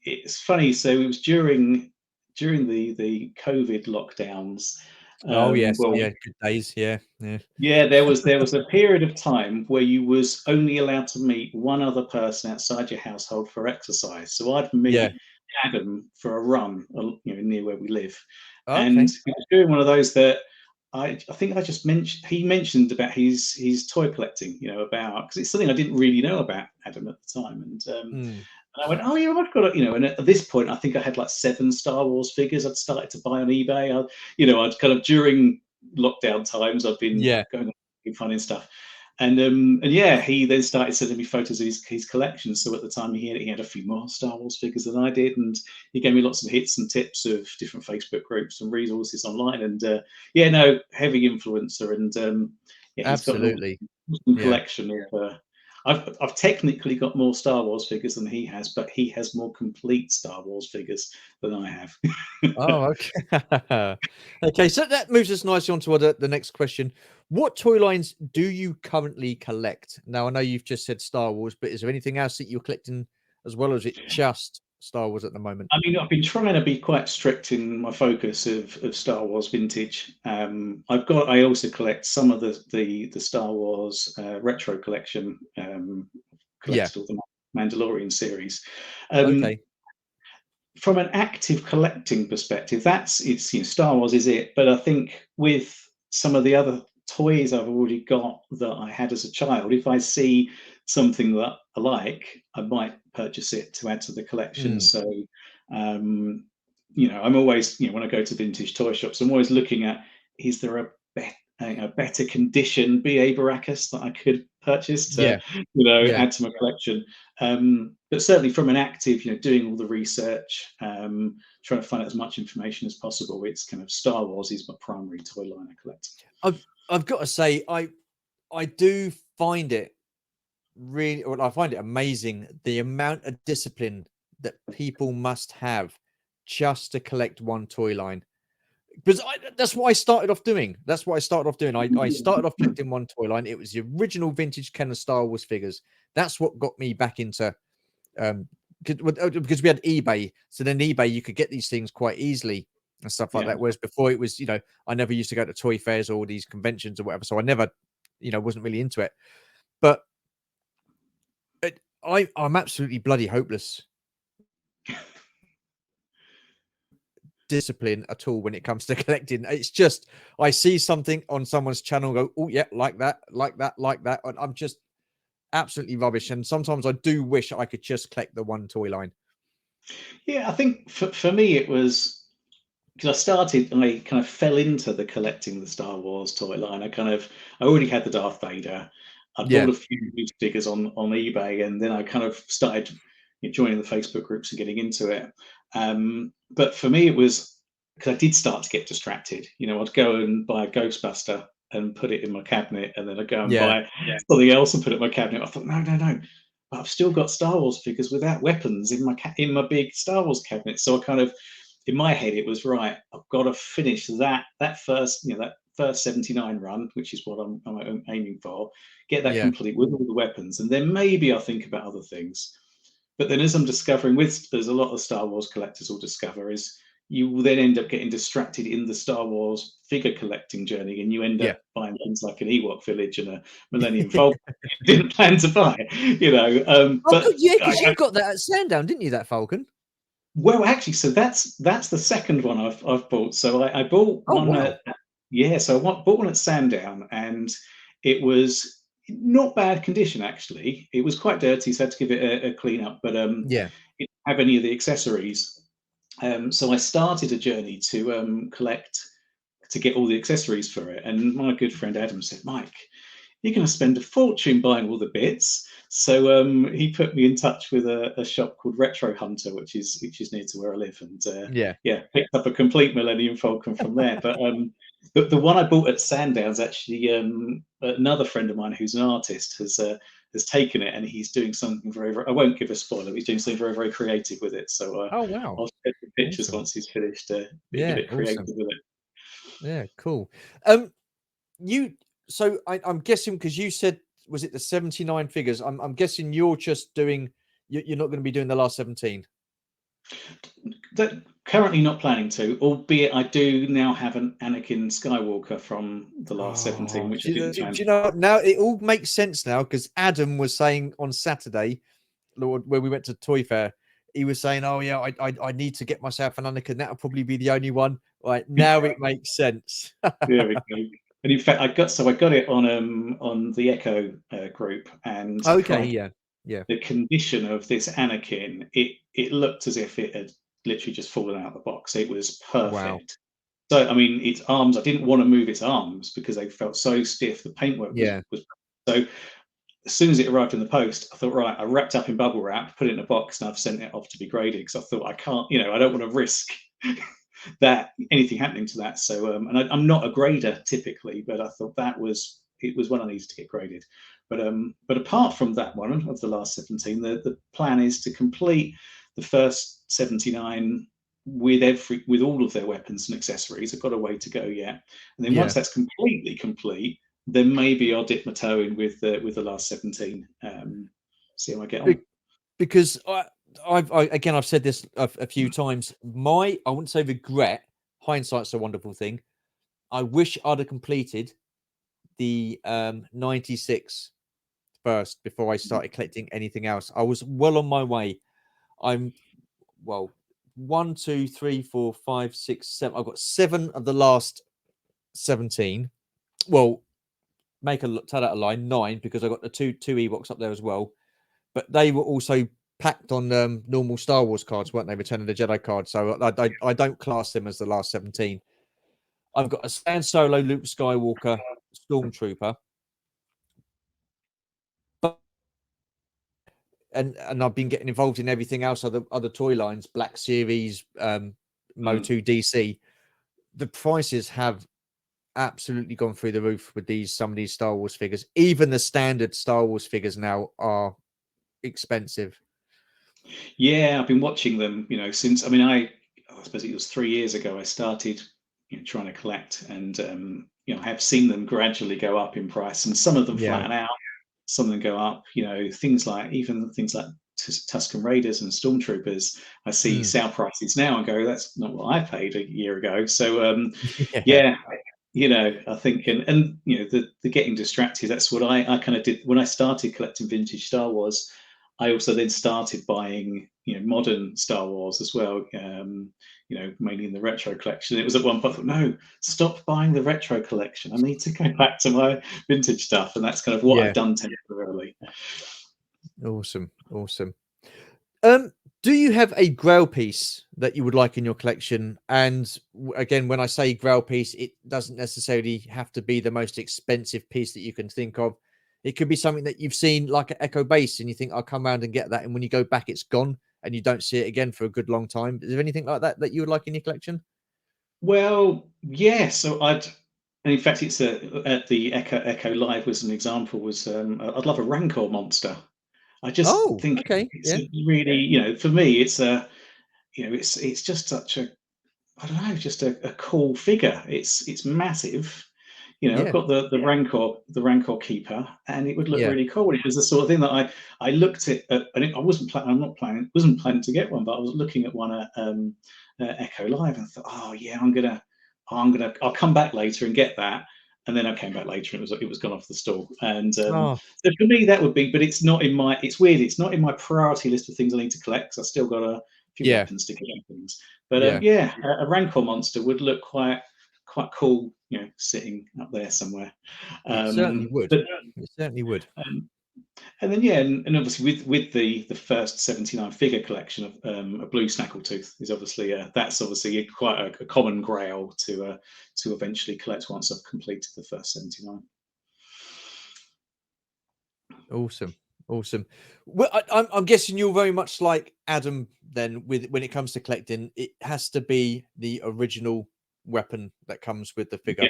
[SPEAKER 2] it's funny. So it was during the COVID lockdowns.
[SPEAKER 1] Oh yes.
[SPEAKER 2] Well,
[SPEAKER 1] Yeah. Good days. Yeah. Yeah.
[SPEAKER 2] yeah, there was a period of time where you was only allowed to meet one other person outside your household for exercise. So I'd
[SPEAKER 1] Yeah.
[SPEAKER 2] meet Adam for a run, near where we live, and
[SPEAKER 1] Okay.
[SPEAKER 2] it was during one of those that I think I just mentioned. He mentioned about his toy collecting, about because it's something I didn't really know about Adam at the time,
[SPEAKER 1] Mm.
[SPEAKER 2] and I went, oh yeah, I've got And at this point, I think I had like 7 Star Wars figures I'd started to buy on eBay. I'd kind of during lockdown times, I've been
[SPEAKER 1] Yeah.
[SPEAKER 2] going and finding stuff. And yeah, he then started sending me photos of his collection. So at the time, he had a few more Star Wars figures than I did, and he gave me lots of hits and tips of different Facebook groups and resources online. And yeah, no, heavy influencer, and yeah, he's got an
[SPEAKER 1] Absolutely.
[SPEAKER 2] awesome
[SPEAKER 1] Yeah.
[SPEAKER 2] collection of. I've technically got more Star Wars figures than he has, but he has more complete Star Wars figures than I have.
[SPEAKER 1] Oh, okay. Okay, so that moves us nicely on to the next question. What toy lines do you currently collect? Now, I know you've just said Star Wars, but is there anything else that you're collecting as well, or is it just Star Wars at the moment?
[SPEAKER 2] I mean, I've been trying to be quite strict in my focus of Star Wars vintage. I also collect some of the Star Wars retro collection.
[SPEAKER 1] Yeah.
[SPEAKER 2] Collected all the Mandalorian series. Um,
[SPEAKER 1] Okay.
[SPEAKER 2] from an active collecting perspective, Star Wars is it. But I think with some of the other toys I've already got that I had as a child, if I see something that I like, I might purchase it to add to the collection.
[SPEAKER 1] Mm.
[SPEAKER 2] So, um, I'm always, when I go to vintage toy shops, I'm always looking at, is there a better condition BA Baracus that I could purchase to,
[SPEAKER 1] Yeah. Yeah.
[SPEAKER 2] add to my collection. But certainly from an active, doing all the research, trying to find out as much information as possible. It's kind of Star Wars is my primary toy line I collect.
[SPEAKER 1] I've I've got to say, I do find it really, well, I find it amazing the amount of discipline that people must have just to collect one toy line. Because that's what I started off doing. That's what I started off doing. I started off collecting one toy line. It was the original vintage Ken of Star Wars figures. That's what got me back into um because we had eBay. So then eBay you could get these things quite easily and stuff like
[SPEAKER 2] Yeah.
[SPEAKER 1] that. Whereas before it was, I never used to go to toy fairs or these conventions or whatever. So I never, wasn't really into it. But I'm absolutely bloody hopeless discipline at all when it comes to collecting. It's just I see something on someone's channel, go, oh yeah, like that, like that, like that. And I'm just absolutely rubbish. And sometimes I do wish I could just collect the one toy line.
[SPEAKER 2] Yeah, I think for me it was because I kind of fell into the collecting the Star Wars toy line. I already had the Darth Vader. I bought
[SPEAKER 1] Yeah,
[SPEAKER 2] a few loose figures on eBay, and then I kind of started joining the Facebook groups and getting into it. But for me, it was because I did start to get distracted. I'd go and buy a Ghostbuster and put it in my cabinet, and then I'd go and
[SPEAKER 1] yeah,
[SPEAKER 2] buy something else and put it in my cabinet. I thought, no, no, no. but I've still got Star Wars figures without weapons in my big Star Wars cabinet. So I kind of, in my head, it was right. I've got to finish that first, that first 79 run, which is what I'm aiming for. Get that
[SPEAKER 1] Yeah,
[SPEAKER 2] complete with all the weapons, and then maybe I'll think about other things. But then, as I'm discovering, there's a lot of Star Wars collectors will discover is you will then end up getting distracted in the Star Wars figure collecting journey, and you end
[SPEAKER 1] yeah.
[SPEAKER 2] up buying things like an Ewok village and a Millennium Falcon you didn't plan to buy.
[SPEAKER 1] Oh,
[SPEAKER 2] But
[SPEAKER 1] good. Yeah, because
[SPEAKER 2] I,
[SPEAKER 1] you got that at Sandown, didn't you? That Falcon.
[SPEAKER 2] well, actually, so that's the second one I've bought. So I bought
[SPEAKER 1] Oh,
[SPEAKER 2] one
[SPEAKER 1] wow.
[SPEAKER 2] at, yeah, so bought one at Sandown, and it was not bad condition actually. It was quite dirty, so I had to give it a clean up, but
[SPEAKER 1] Yeah,
[SPEAKER 2] it didn't have any of the accessories. So I started a journey to collect to get all the accessories for it, and my good friend Adam said, "Mike, you're going to spend a fortune buying all the bits." So he put me in touch with a shop called Retro Hunter, which is near to where I live, and
[SPEAKER 1] yeah,
[SPEAKER 2] yeah, picked up a complete Millennium Falcon from there. But the one I bought at Sandown's actually another friend of mine who's an artist has taken it, and he's doing something I won't give a spoiler. He's doing something very very creative with it. So
[SPEAKER 1] Oh, wow.
[SPEAKER 2] I'll share the pictures
[SPEAKER 1] Awesome.
[SPEAKER 2] once he's finished being a
[SPEAKER 1] Yeah,
[SPEAKER 2] bit creative
[SPEAKER 1] awesome.
[SPEAKER 2] with it.
[SPEAKER 1] Yeah, cool. Um, you so I'm guessing because you said was it the 79 figures? I'm guessing you're just doing you're not going to be doing the last 17.
[SPEAKER 2] That currently not planning to, albeit I do now have an Anakin Skywalker from the last 17,
[SPEAKER 1] Oh,
[SPEAKER 2] which I didn't
[SPEAKER 1] do
[SPEAKER 2] plan to.
[SPEAKER 1] you know what? Now it all makes sense now because Adam was saying on Saturday, Lord, where we went to Toy Fair, he was saying, "Oh yeah, I need to get myself an Anakin. That'll probably be the only one." Right now, it makes sense.
[SPEAKER 2] There we go. And in fact, I got it on the Echo group, and
[SPEAKER 1] Okay,
[SPEAKER 2] crikey,
[SPEAKER 1] yeah, yeah,
[SPEAKER 2] the condition of this Anakin, it looked as if it had literally just fallen out of the box. It was
[SPEAKER 1] wow,
[SPEAKER 2] perfect. So I mean, its arms, I didn't want to move its arms because they felt so stiff. The paintwork was
[SPEAKER 1] yeah,
[SPEAKER 2] was so. As soon as it arrived in the post, I thought, right, I wrapped up in bubble wrap, put it in a box, and I've sent it off to be graded because I thought I can't, I don't want to risk that anything happening to that. So, and I'm not a grader typically, but I thought it was one I needed to get graded. But apart from that one of the last 17, the plan is to complete the first 79 with all of their weapons and accessories. I've got a way to go yet, and then once
[SPEAKER 1] yeah.
[SPEAKER 2] that's completely complete, then maybe I'll dip my toe in with the last 17. See how I get on.
[SPEAKER 1] Because I've said this a few times. I wouldn't say regret. Hindsight's a wonderful thing. I wish I'd have completed the 96 first before I started collecting anything else. I was well on my way. I'm well, one, two, three, four, five, six, seven. I've got seven of the last 17. Well, tell that a line, nine because I got the two Ewoks up there as well. But they were also packed on normal Star Wars cards, weren't they? Return of the Jedi cards. So I don't class them as the last 17. I've got a Stan Solo, Luke Skywalker, Stormtrooper, but and I've been getting involved in everything else, other toy lines, Black Series,
[SPEAKER 2] Mm.
[SPEAKER 1] Mo2 DC. The prices have absolutely gone through the roof with some of these Star Wars figures. Even the standard Star Wars figures now are expensive.
[SPEAKER 2] Yeah, I've been watching them, since, I mean, I suppose it was 3 years ago I started, trying to collect, and I have seen them gradually go up in price, and some of them
[SPEAKER 1] Yeah.
[SPEAKER 2] flatten out, some of them go up. Things like Tusken Raiders and Stormtroopers. I see
[SPEAKER 1] Mm.
[SPEAKER 2] sale prices now and go, that's not what I paid a year ago. So
[SPEAKER 1] Yeah.
[SPEAKER 2] yeah, I think, and the getting distracted. That's what I kind of did when I started collecting vintage Star Wars. I also then started buying, modern Star Wars as well. Mainly in the retro collection. It was at one point, I thought, no, stop buying the retro collection. I need to go back to my vintage stuff, and that's kind of what I've
[SPEAKER 1] Yeah.
[SPEAKER 2] done temporarily.
[SPEAKER 1] Awesome. Awesome. Um, do you have a grail piece that you would like in your collection? And again, when I say grail piece, it doesn't necessarily have to be the most expensive piece that you can think of. It could be something that you've seen like an Echo Base and you think, I'll come around and get that. And when you go back, it's gone and you don't see it again for a good long time. Is there anything like that that you would like in your collection?
[SPEAKER 2] Well, yeah. And in fact, at the Echo Live was an example. I'd love a Rancor monster. I just
[SPEAKER 1] Oh,
[SPEAKER 2] think
[SPEAKER 1] okay.
[SPEAKER 2] it's
[SPEAKER 1] Yeah.
[SPEAKER 2] a really, for me, it's a, it's just such a, I don't know, just a cool figure. It's massive. I've
[SPEAKER 1] Yeah.
[SPEAKER 2] got the Rancor keeper, and it would look
[SPEAKER 1] Yeah.
[SPEAKER 2] really cool. It was the sort of thing that I looked at. I wasn't planning. I'm not planning. Wasn't planning to get one, but I was looking at one at Echo Live and thought, oh yeah, I'll come back later and get that. And then I came back later and it was gone off the store. And
[SPEAKER 1] Oh,
[SPEAKER 2] so for me, that would be, but it's not in my. It's weird. It's not in my priority list of things I need to collect. 'Cause I still got a few
[SPEAKER 1] yeah.
[SPEAKER 2] weapons to get and things. But
[SPEAKER 1] Yeah.
[SPEAKER 2] yeah, a Rancor monster would look quite cool, sitting up there somewhere.
[SPEAKER 1] It certainly would.
[SPEAKER 2] But
[SPEAKER 1] It certainly would.
[SPEAKER 2] um, and then yeah, and obviously with the first 79 figure collection of a blue snaggletooth is obviously that's obviously quite a common grail to eventually collect once I've completed the first 79.
[SPEAKER 1] Awesome. Awesome. Well, I'm guessing you're very much like Adam then with when it comes to collecting, it has to be the original weapon that comes with the figure.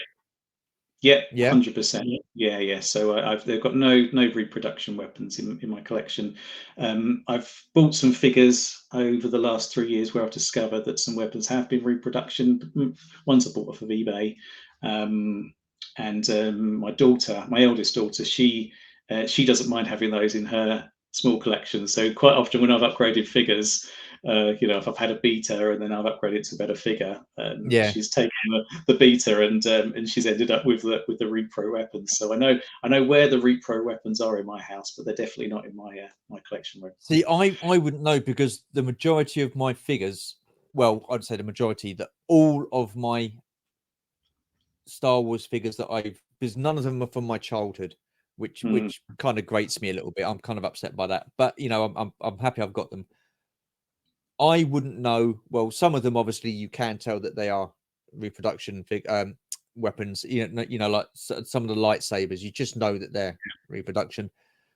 [SPEAKER 2] Yeah, yeah,
[SPEAKER 1] Yeah.
[SPEAKER 2] 100%. Yeah, yeah. So they've got no reproduction weapons in my collection. I've bought some figures over the last 3 years where I've discovered that some weapons have been reproduction. Ones I bought off of eBay, and my eldest daughter, she doesn't mind having those in her small collection. So quite often when I've upgraded figures, if I've had a beta and then I've upgraded to a better figure,
[SPEAKER 1] Yeah.
[SPEAKER 2] she's taken the beta and she's ended up with the repro weapons. So I know where the repro weapons are in my house, but they're definitely not in my collection room.
[SPEAKER 1] See, I wouldn't know because the majority of my figures, well, I'd say the majority that all of my Star Wars figures that because none of them are from my childhood, which
[SPEAKER 2] Mm,
[SPEAKER 1] kind of grates me a little bit. I'm kind of upset by that, but I'm happy I've got them. I wouldn't know. Well, some of them obviously you can tell that they are reproduction weapons. Like some of the lightsabers, you just know that they're reproduction.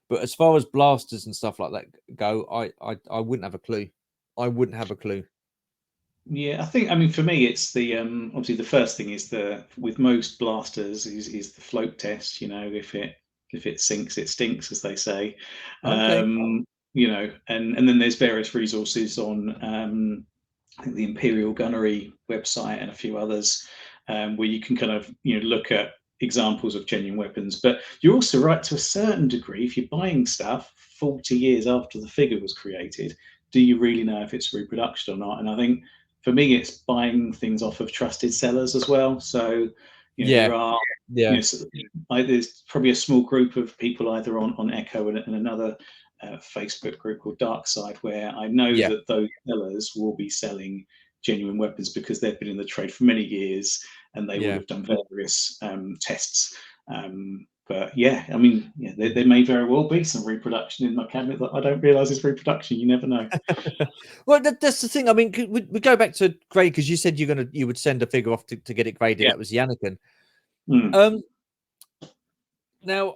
[SPEAKER 1] But as far as blasters and stuff like that go, I wouldn't have a clue. I wouldn't have a clue.
[SPEAKER 2] yeah, I mean, for me, it's the obviously the first thing is the with most blasters is the float test. If it sinks, it stinks, as they say.
[SPEAKER 1] Okay.
[SPEAKER 2] And then there's various resources on I think the Imperial Gunnery website and a few others, where you can kind of look at examples of genuine weapons. But you're also right to a certain degree. If you're buying stuff 40 years after the figure was created, do you really know if it's reproduction or not? And I think for me, it's buying things off of trusted sellers as well. So
[SPEAKER 1] Yeah.
[SPEAKER 2] there are
[SPEAKER 1] Yeah.
[SPEAKER 2] there's probably a small group of people either on Echo and another Facebook group called Dark Side, where I know
[SPEAKER 1] Yeah.
[SPEAKER 2] that those sellers will be selling genuine weapons because they've been in the trade for many years and they will
[SPEAKER 1] Yeah.
[SPEAKER 2] have done various tests. But yeah, I mean, yeah, there may very well be some reproduction in my cabinet that I don't realise is reproduction. You never know.
[SPEAKER 1] Well, that's the thing. I mean, we go back to grade because you said you would send a figure off to get it graded.
[SPEAKER 2] Yeah.
[SPEAKER 1] That was the Anakin.
[SPEAKER 2] Mm.
[SPEAKER 1] Now,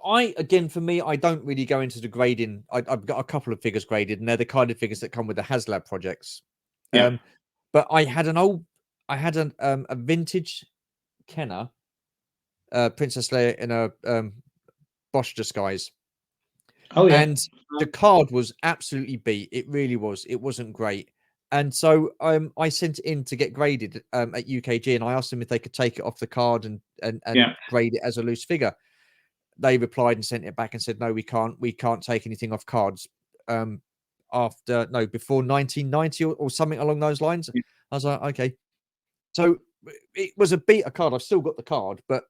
[SPEAKER 1] for me, I don't really go into the grading. I've got a couple of figures graded, and they're the kind of figures that come with the HasLab projects.
[SPEAKER 2] Yeah.
[SPEAKER 1] But I had a vintage Kenner, Princess Leia in a Bosch disguise,
[SPEAKER 2] Oh yeah.
[SPEAKER 1] and the card was absolutely beat. It really was. It wasn't great. And so I sent it in to get graded at UKG, and I asked them if they could take it off the card and
[SPEAKER 2] Yeah.
[SPEAKER 1] grade it as a loose figure. They replied and sent it back and said, no, we can't take anything off cards before 1990 or something along those lines. I was like, okay. So it was a beta card. I've still got the card, but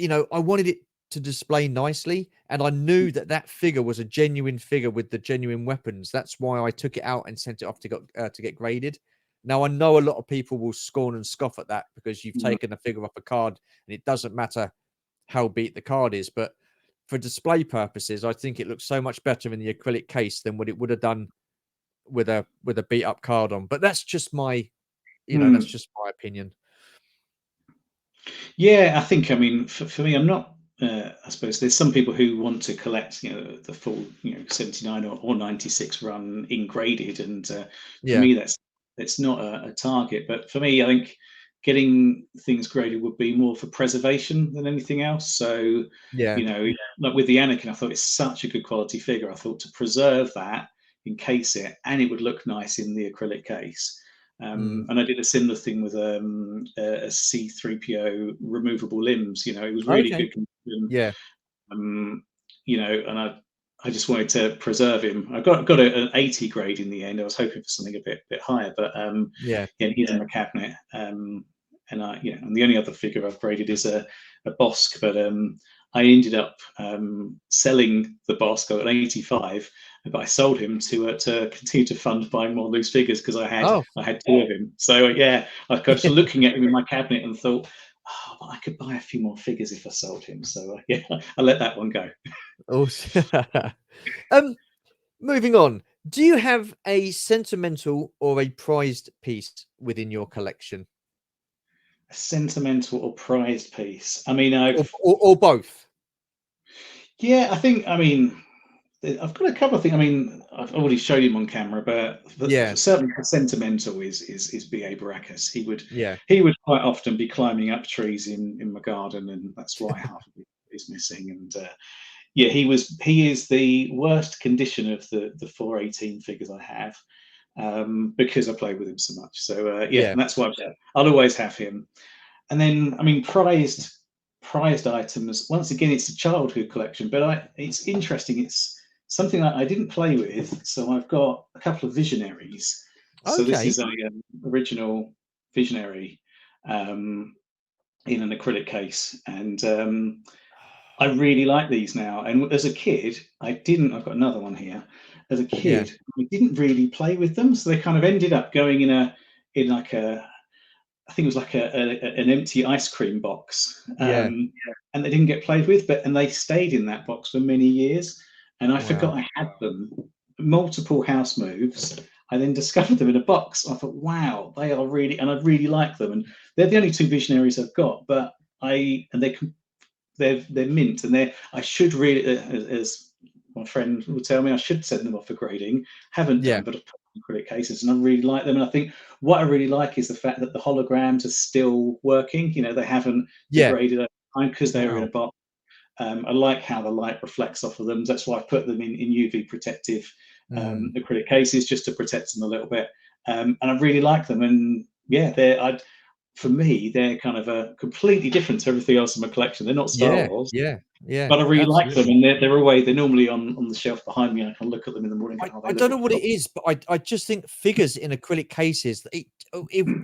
[SPEAKER 1] I wanted it to display nicely, and I knew that figure was a genuine figure with the genuine weapons. That's why I took it out and sent it off to get graded. Now I know a lot of people will scorn and scoff at that because you've
[SPEAKER 2] Mm.
[SPEAKER 1] taken a figure off a card, and it doesn't matter how beat the card is. But for display purposes, I think it looks so much better in the acrylic case than what it would have done with a beat up card on. But that's just my, that's
[SPEAKER 2] Mm.
[SPEAKER 1] just my opinion.
[SPEAKER 2] Yeah, I think, I mean, for me, I'm not. I suppose there's some people who want to collect, the full, 79 or 96 run in graded, and for
[SPEAKER 1] Yeah.
[SPEAKER 2] me, that's not a target. But for me, I think getting things graded would be more for preservation than anything else. So,
[SPEAKER 1] Yeah.
[SPEAKER 2] like with the Anakin, I thought it's such a good quality figure. I thought to preserve that, encase it, and it would look nice in the acrylic case.
[SPEAKER 1] Mm.
[SPEAKER 2] And I did a similar thing with a C3PO removable limbs. It was really
[SPEAKER 1] Okay.
[SPEAKER 2] good condition.
[SPEAKER 1] Yeah.
[SPEAKER 2] Um, and I just wanted to preserve him. I got an 80 grade in the end. I was hoping for something a bit higher, but
[SPEAKER 1] Yeah.
[SPEAKER 2] yeah, he's in my cabinet. And the only other figure I've graded is a Bosk, but I ended up selling the Bosk at 85, but I sold him to continue to fund buying more loose figures because
[SPEAKER 1] Oh.
[SPEAKER 2] I had two of him. So yeah, I was looking at him in my cabinet and thought, oh, but I could buy a few more figures if I sold him. So yeah, I let that one go.
[SPEAKER 1] Also, um, moving on. Do you have a sentimental or a prized piece within your collection,
[SPEAKER 2] A sentimental or prized piece. I mean, I've
[SPEAKER 1] or both?
[SPEAKER 2] yeah, I mean, I've got a couple of things. I mean, I've already showed him on camera, but
[SPEAKER 1] Yeah.
[SPEAKER 2] certainly the sentimental is B.A. Baracus.
[SPEAKER 1] Yeah.
[SPEAKER 2] He would quite often be climbing up trees in my garden, and that's why half of it is missing. And yeah, he is the worst condition of the 418 figures I have, because I play with him so much. So yeah,
[SPEAKER 1] Yeah.
[SPEAKER 2] and that's why I'll always have him. And then, I mean, prized items. Once again, it's a childhood collection, but it's interesting. It's something that I didn't play with. So I've got a couple of visionaries. So this
[SPEAKER 1] Okay.
[SPEAKER 2] is a original visionary in an acrylic case, and I really like these now. And as a kid, I didn't. I've got another one here. As a
[SPEAKER 1] Yeah.
[SPEAKER 2] kid, I didn't really play with them, so they kind of ended up going in like a I think it was like an empty ice cream box,
[SPEAKER 1] Yeah.
[SPEAKER 2] and they didn't get played with, and they stayed in that box for many years, and I
[SPEAKER 1] Wow.
[SPEAKER 2] forgot I had them. Multiple house moves. I then discovered them in a box. I thought, wow, they are really, and I really like them, and they're the only two visionaries I've got. But they're mint, and I should really, as my friend will tell me, I should send them off for grading. Haven't
[SPEAKER 1] Yeah.
[SPEAKER 2] done, but I've put them in credit cases, and I really like them. And I think what I really like is the fact that the holograms are still working. They haven't
[SPEAKER 1] Yeah.
[SPEAKER 2] degraded over time because they're in a
[SPEAKER 1] Wow.
[SPEAKER 2] box. I like how the light reflects off of them. That's why I put them in UV protective
[SPEAKER 1] Mm.
[SPEAKER 2] acrylic cases just to protect them a little bit. And I really like them. And yeah, for me, they're kind of a completely different to everything else in my collection. They're not Star
[SPEAKER 1] Yeah.
[SPEAKER 2] Wars,
[SPEAKER 1] Yeah. Yeah.
[SPEAKER 2] but I really like them,
[SPEAKER 1] Absolutely.
[SPEAKER 2] and they're normally on the shelf behind me, and I can look at them in the morning and go, oh,
[SPEAKER 1] I
[SPEAKER 2] they
[SPEAKER 1] don't
[SPEAKER 2] look
[SPEAKER 1] know what it is, but I just think figures in acrylic cases,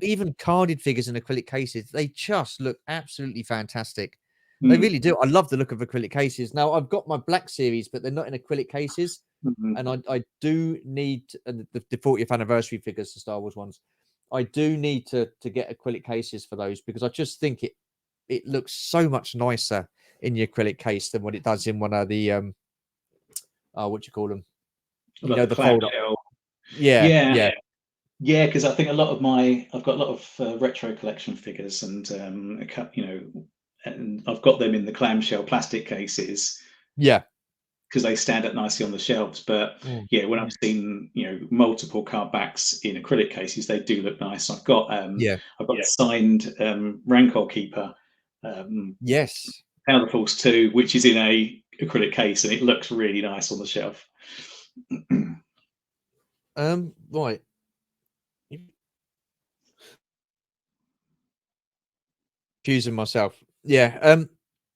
[SPEAKER 1] even carded figures in acrylic cases, they just look absolutely fantastic. They
[SPEAKER 2] mm,
[SPEAKER 1] really do. I love the look of acrylic cases. Now I've got my black series, but they're not in acrylic cases,
[SPEAKER 2] mm,
[SPEAKER 1] and I do need the 40th anniversary figures, the Star Wars ones. I do need to get acrylic cases for those because I just think it looks so much nicer in the acrylic case than what it does in one of the what do you call them?
[SPEAKER 2] like the
[SPEAKER 1] The fold up.
[SPEAKER 2] clamshell.
[SPEAKER 1] Yeah,
[SPEAKER 2] Yeah,
[SPEAKER 1] yeah,
[SPEAKER 2] yeah, because I think I've got a lot of retro collection figures, and and I've got them in the clamshell plastic cases
[SPEAKER 1] yeah.
[SPEAKER 2] because they stand up nicely on the shelves. But
[SPEAKER 1] Mm,
[SPEAKER 2] yeah, when I've seen multiple card backs in acrylic cases, they do look nice.
[SPEAKER 1] yeah.
[SPEAKER 2] I've got a signed Rancor Keeper, um,
[SPEAKER 1] Yes.
[SPEAKER 2] Powder Force 2, which is in a acrylic case, and it looks really nice on the shelf.
[SPEAKER 1] Right. Confusing myself. Yeah.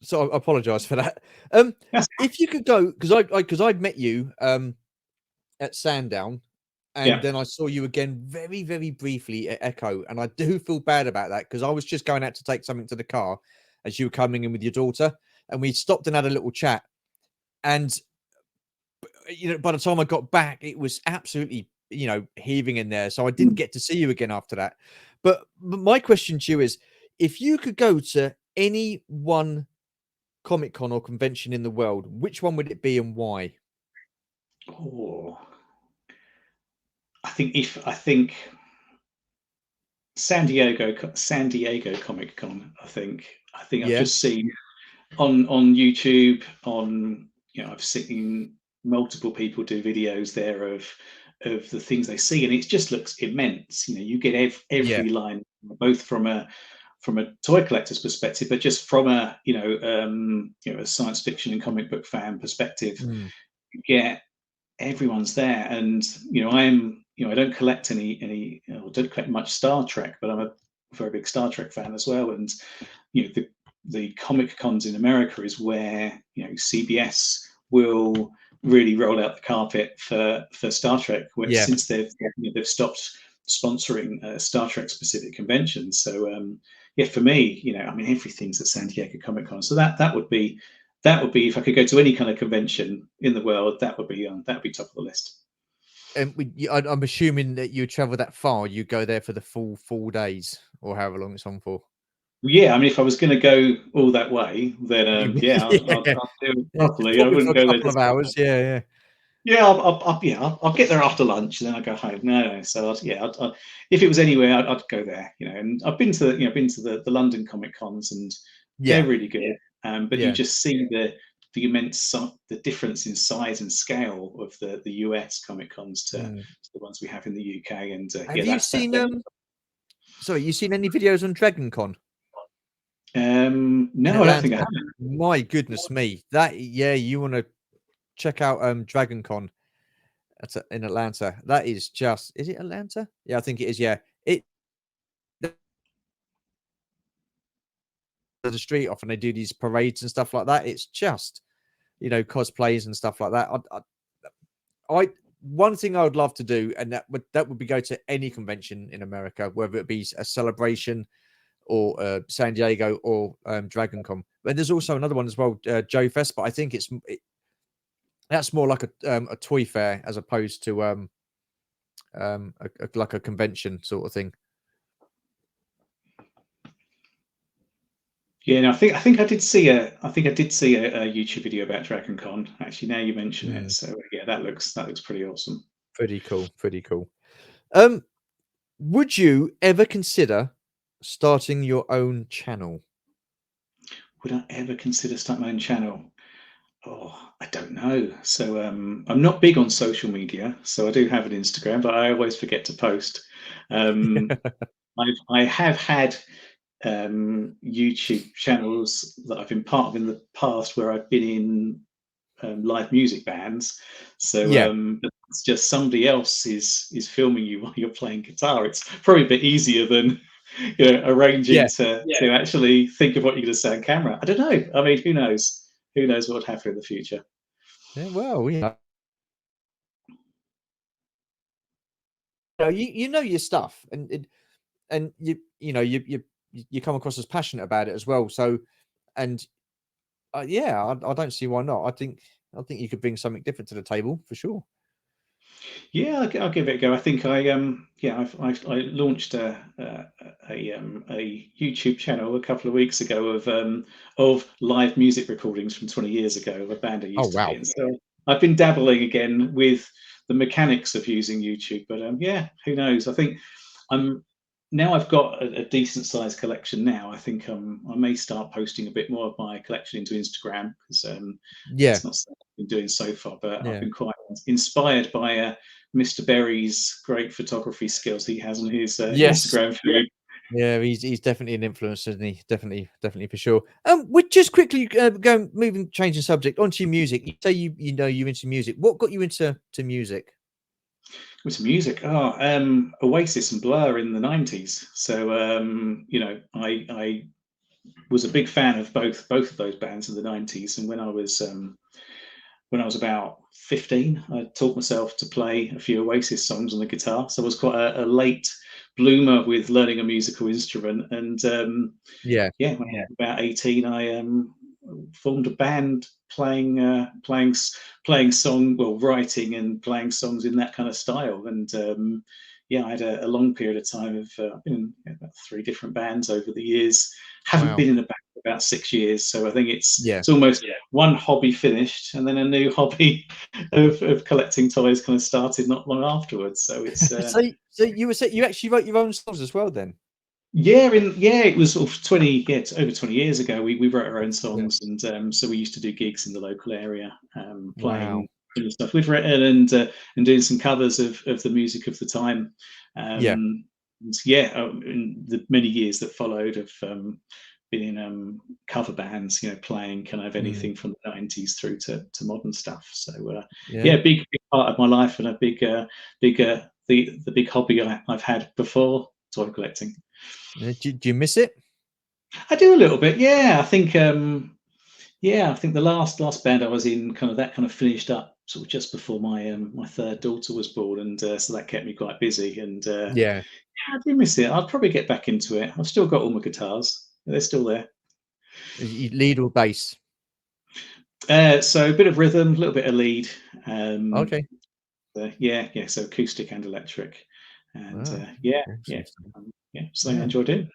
[SPEAKER 1] So I apologize for that. Um,
[SPEAKER 2] Yes.
[SPEAKER 1] if you could go, because I'd met you at Sandown, and
[SPEAKER 2] Yeah.
[SPEAKER 1] then I saw you again very, very briefly at Echo, and I do feel bad about that because I was just going out to take something to the car as you were coming in with your daughter, and we stopped and had a little chat. And by the time I got back, it was absolutely heaving in there. So I didn't get to see you again after that. But my question to you is, if you could go to any one Comic Con or convention in the world, which one would it be and why?
[SPEAKER 2] Oh, I think San Diego Comic Con. I think I've
[SPEAKER 1] Yeah.
[SPEAKER 2] just seen on YouTube I've seen multiple people do videos there of of the things they see, and it just looks immense. You get
[SPEAKER 1] Yeah.
[SPEAKER 2] every line, both from a toy collector's perspective, but just from a science fiction and comic book fan perspective.
[SPEAKER 1] Mm.
[SPEAKER 2] You get everyone's there, and I don't collect don't collect much Star Trek, but I'm a very big Star Trek fan as well. And the Comic Cons in America is where CBS will really roll out the carpet for Star Trek, which
[SPEAKER 1] Yeah.
[SPEAKER 2] since they've stopped sponsoring Star Trek specific conventions. So yeah, for me, I mean, everything's at San Diego Comic Con, so that would be if I could go to any kind of convention in the world, that would be top of the list.
[SPEAKER 1] And I'm assuming that you travel that far, you go there for the full 4 days or however long it's on for.
[SPEAKER 2] Yeah, I mean, if I was going to go all that way, then yeah, I'll
[SPEAKER 1] Yeah.
[SPEAKER 2] do it
[SPEAKER 1] Yeah,
[SPEAKER 2] properly. I
[SPEAKER 1] probably for
[SPEAKER 2] wouldn't
[SPEAKER 1] a
[SPEAKER 2] go there
[SPEAKER 1] couple of
[SPEAKER 2] just for
[SPEAKER 1] hours. Yeah, yeah.
[SPEAKER 2] yeah. I'll get there after lunch, and then I go home. No. So if it was anywhere, I'd go there. And I've been to the London Comic Cons, and they're
[SPEAKER 1] Yeah,
[SPEAKER 2] really good. But you
[SPEAKER 1] yeah.
[SPEAKER 2] just see the difference in size and scale of the US Comic Cons to
[SPEAKER 1] Mm.
[SPEAKER 2] the ones we have in the UK. And
[SPEAKER 1] Have
[SPEAKER 2] yeah,
[SPEAKER 1] you
[SPEAKER 2] that's
[SPEAKER 1] seen, sorry, you seen any videos on Dragon Con in
[SPEAKER 2] no, I don't think I
[SPEAKER 1] Atlanta?
[SPEAKER 2] have.
[SPEAKER 1] My goodness me. Yeah, you wanna check out, Dragon Con in Atlanta. That is it Atlanta? Yeah, I think it is, yeah. It the street off and they do these parades and stuff like that. It's just, cosplays and stuff like that. I one thing I would love to do, and that would be go to any convention in America, whether it be a celebration or San Diego or Dragon Con. But there's also another one as well, Joe Fest. But I think that's more like a toy fair as opposed to like a convention sort of thing.
[SPEAKER 2] Yeah, no, I think I did see a YouTube video about Dragon Con. Actually, now you mention it,
[SPEAKER 1] Mm,
[SPEAKER 2] so yeah, that looks pretty awesome.
[SPEAKER 1] pretty cool, pretty cool. Um, would you ever consider starting your own channel?
[SPEAKER 2] Would I ever consider starting my own channel? Oh, I don't know. So I'm not big on social media. So I do have an Instagram, but I always forget to post. Um, I have had YouTube channels that I've been part of in the past where I've been in live music bands. So
[SPEAKER 1] Yeah,
[SPEAKER 2] it's just somebody else is filming you while you're playing guitar. It's probably a bit easier than arranging
[SPEAKER 1] yeah,
[SPEAKER 2] to actually think of what you're going to say on camera. I don't know. I mean, who knows? Who knows what would happen in the future?
[SPEAKER 1] yeah. Well, you know your stuff, and you come across as passionate about it as well. So, and yeah, I don't see why not. I think you could bring something different to the table for sure.
[SPEAKER 2] Yeah, I'll give it a go. I think I launched a YouTube channel a couple of weeks ago of live music recordings from 20 years ago of a band I
[SPEAKER 1] Oh
[SPEAKER 2] used to be
[SPEAKER 1] wow,
[SPEAKER 2] in. So I've been dabbling again with the mechanics of using YouTube, but yeah, who knows? I think I'm now I've got a decent sized collection now. I think I may start posting a bit more of my collection into Instagram because
[SPEAKER 1] yeah,
[SPEAKER 2] that's not something I've been doing so far. But I've
[SPEAKER 1] yeah,
[SPEAKER 2] been quite inspired by Mr. Berry's great photography skills he has on his
[SPEAKER 1] yes,
[SPEAKER 2] Instagram feed.
[SPEAKER 1] yeah. He's definitely an influence, isn't he? Definitely for sure. We just quickly changing subject onto your music. You say you're into music. What got you into music?
[SPEAKER 2] With music, Oasis and Blur in the 90s. So I was a big fan of both of those bands in the 90s, and when I was about 15, I taught myself to play a few Oasis songs on the guitar. So I was quite a late bloomer with learning a musical instrument. And
[SPEAKER 1] Yeah,
[SPEAKER 2] yeah, when I was about 18, I formed a band writing and playing songs in that kind of style. And yeah, I had a long period of time of I've been in about 3 different bands over the years. Haven't
[SPEAKER 1] wow,
[SPEAKER 2] been in a band for about 6 years, so I think
[SPEAKER 1] yeah.
[SPEAKER 2] it's almost one hobby finished, and then a new hobby of collecting toys kind of started not long afterwards. So it's
[SPEAKER 1] So you actually wrote your own songs as well then?
[SPEAKER 2] it was sort of 20 yeah it's over 20 years ago. We wrote our own
[SPEAKER 1] Yeah.
[SPEAKER 2] songs, and so we used to do gigs in the local area,
[SPEAKER 1] Wow.
[SPEAKER 2] kind of stuff. We've written and doing some covers of the music of the time.
[SPEAKER 1] Yeah.
[SPEAKER 2] And yeah, in the many years that followed, of been in cover bands, playing kind of
[SPEAKER 1] Mm.
[SPEAKER 2] anything from the 90s through to modern stuff. So
[SPEAKER 1] Yeah.
[SPEAKER 2] yeah, big part of my life, and a big the big hobby I've had before toy collecting.
[SPEAKER 1] Do you miss it?
[SPEAKER 2] I do a little bit, yeah. I think the last band I was in, kind of that kind of finished up sort of just before my third daughter was born, and so that kept me quite busy. And
[SPEAKER 1] Yeah.
[SPEAKER 2] yeah, I do miss it. I'll probably get back into it. I've still got all my guitars; they're still there.
[SPEAKER 1] You lead or bass?
[SPEAKER 2] So a bit of rhythm, a little bit of lead. Um,
[SPEAKER 1] Okay.
[SPEAKER 2] yeah. So acoustic and electric, and
[SPEAKER 1] Wow.
[SPEAKER 2] yeah,
[SPEAKER 1] Awesome stuff.
[SPEAKER 2] yeah. Something I
[SPEAKER 1] Yeah.
[SPEAKER 2] enjoy doing.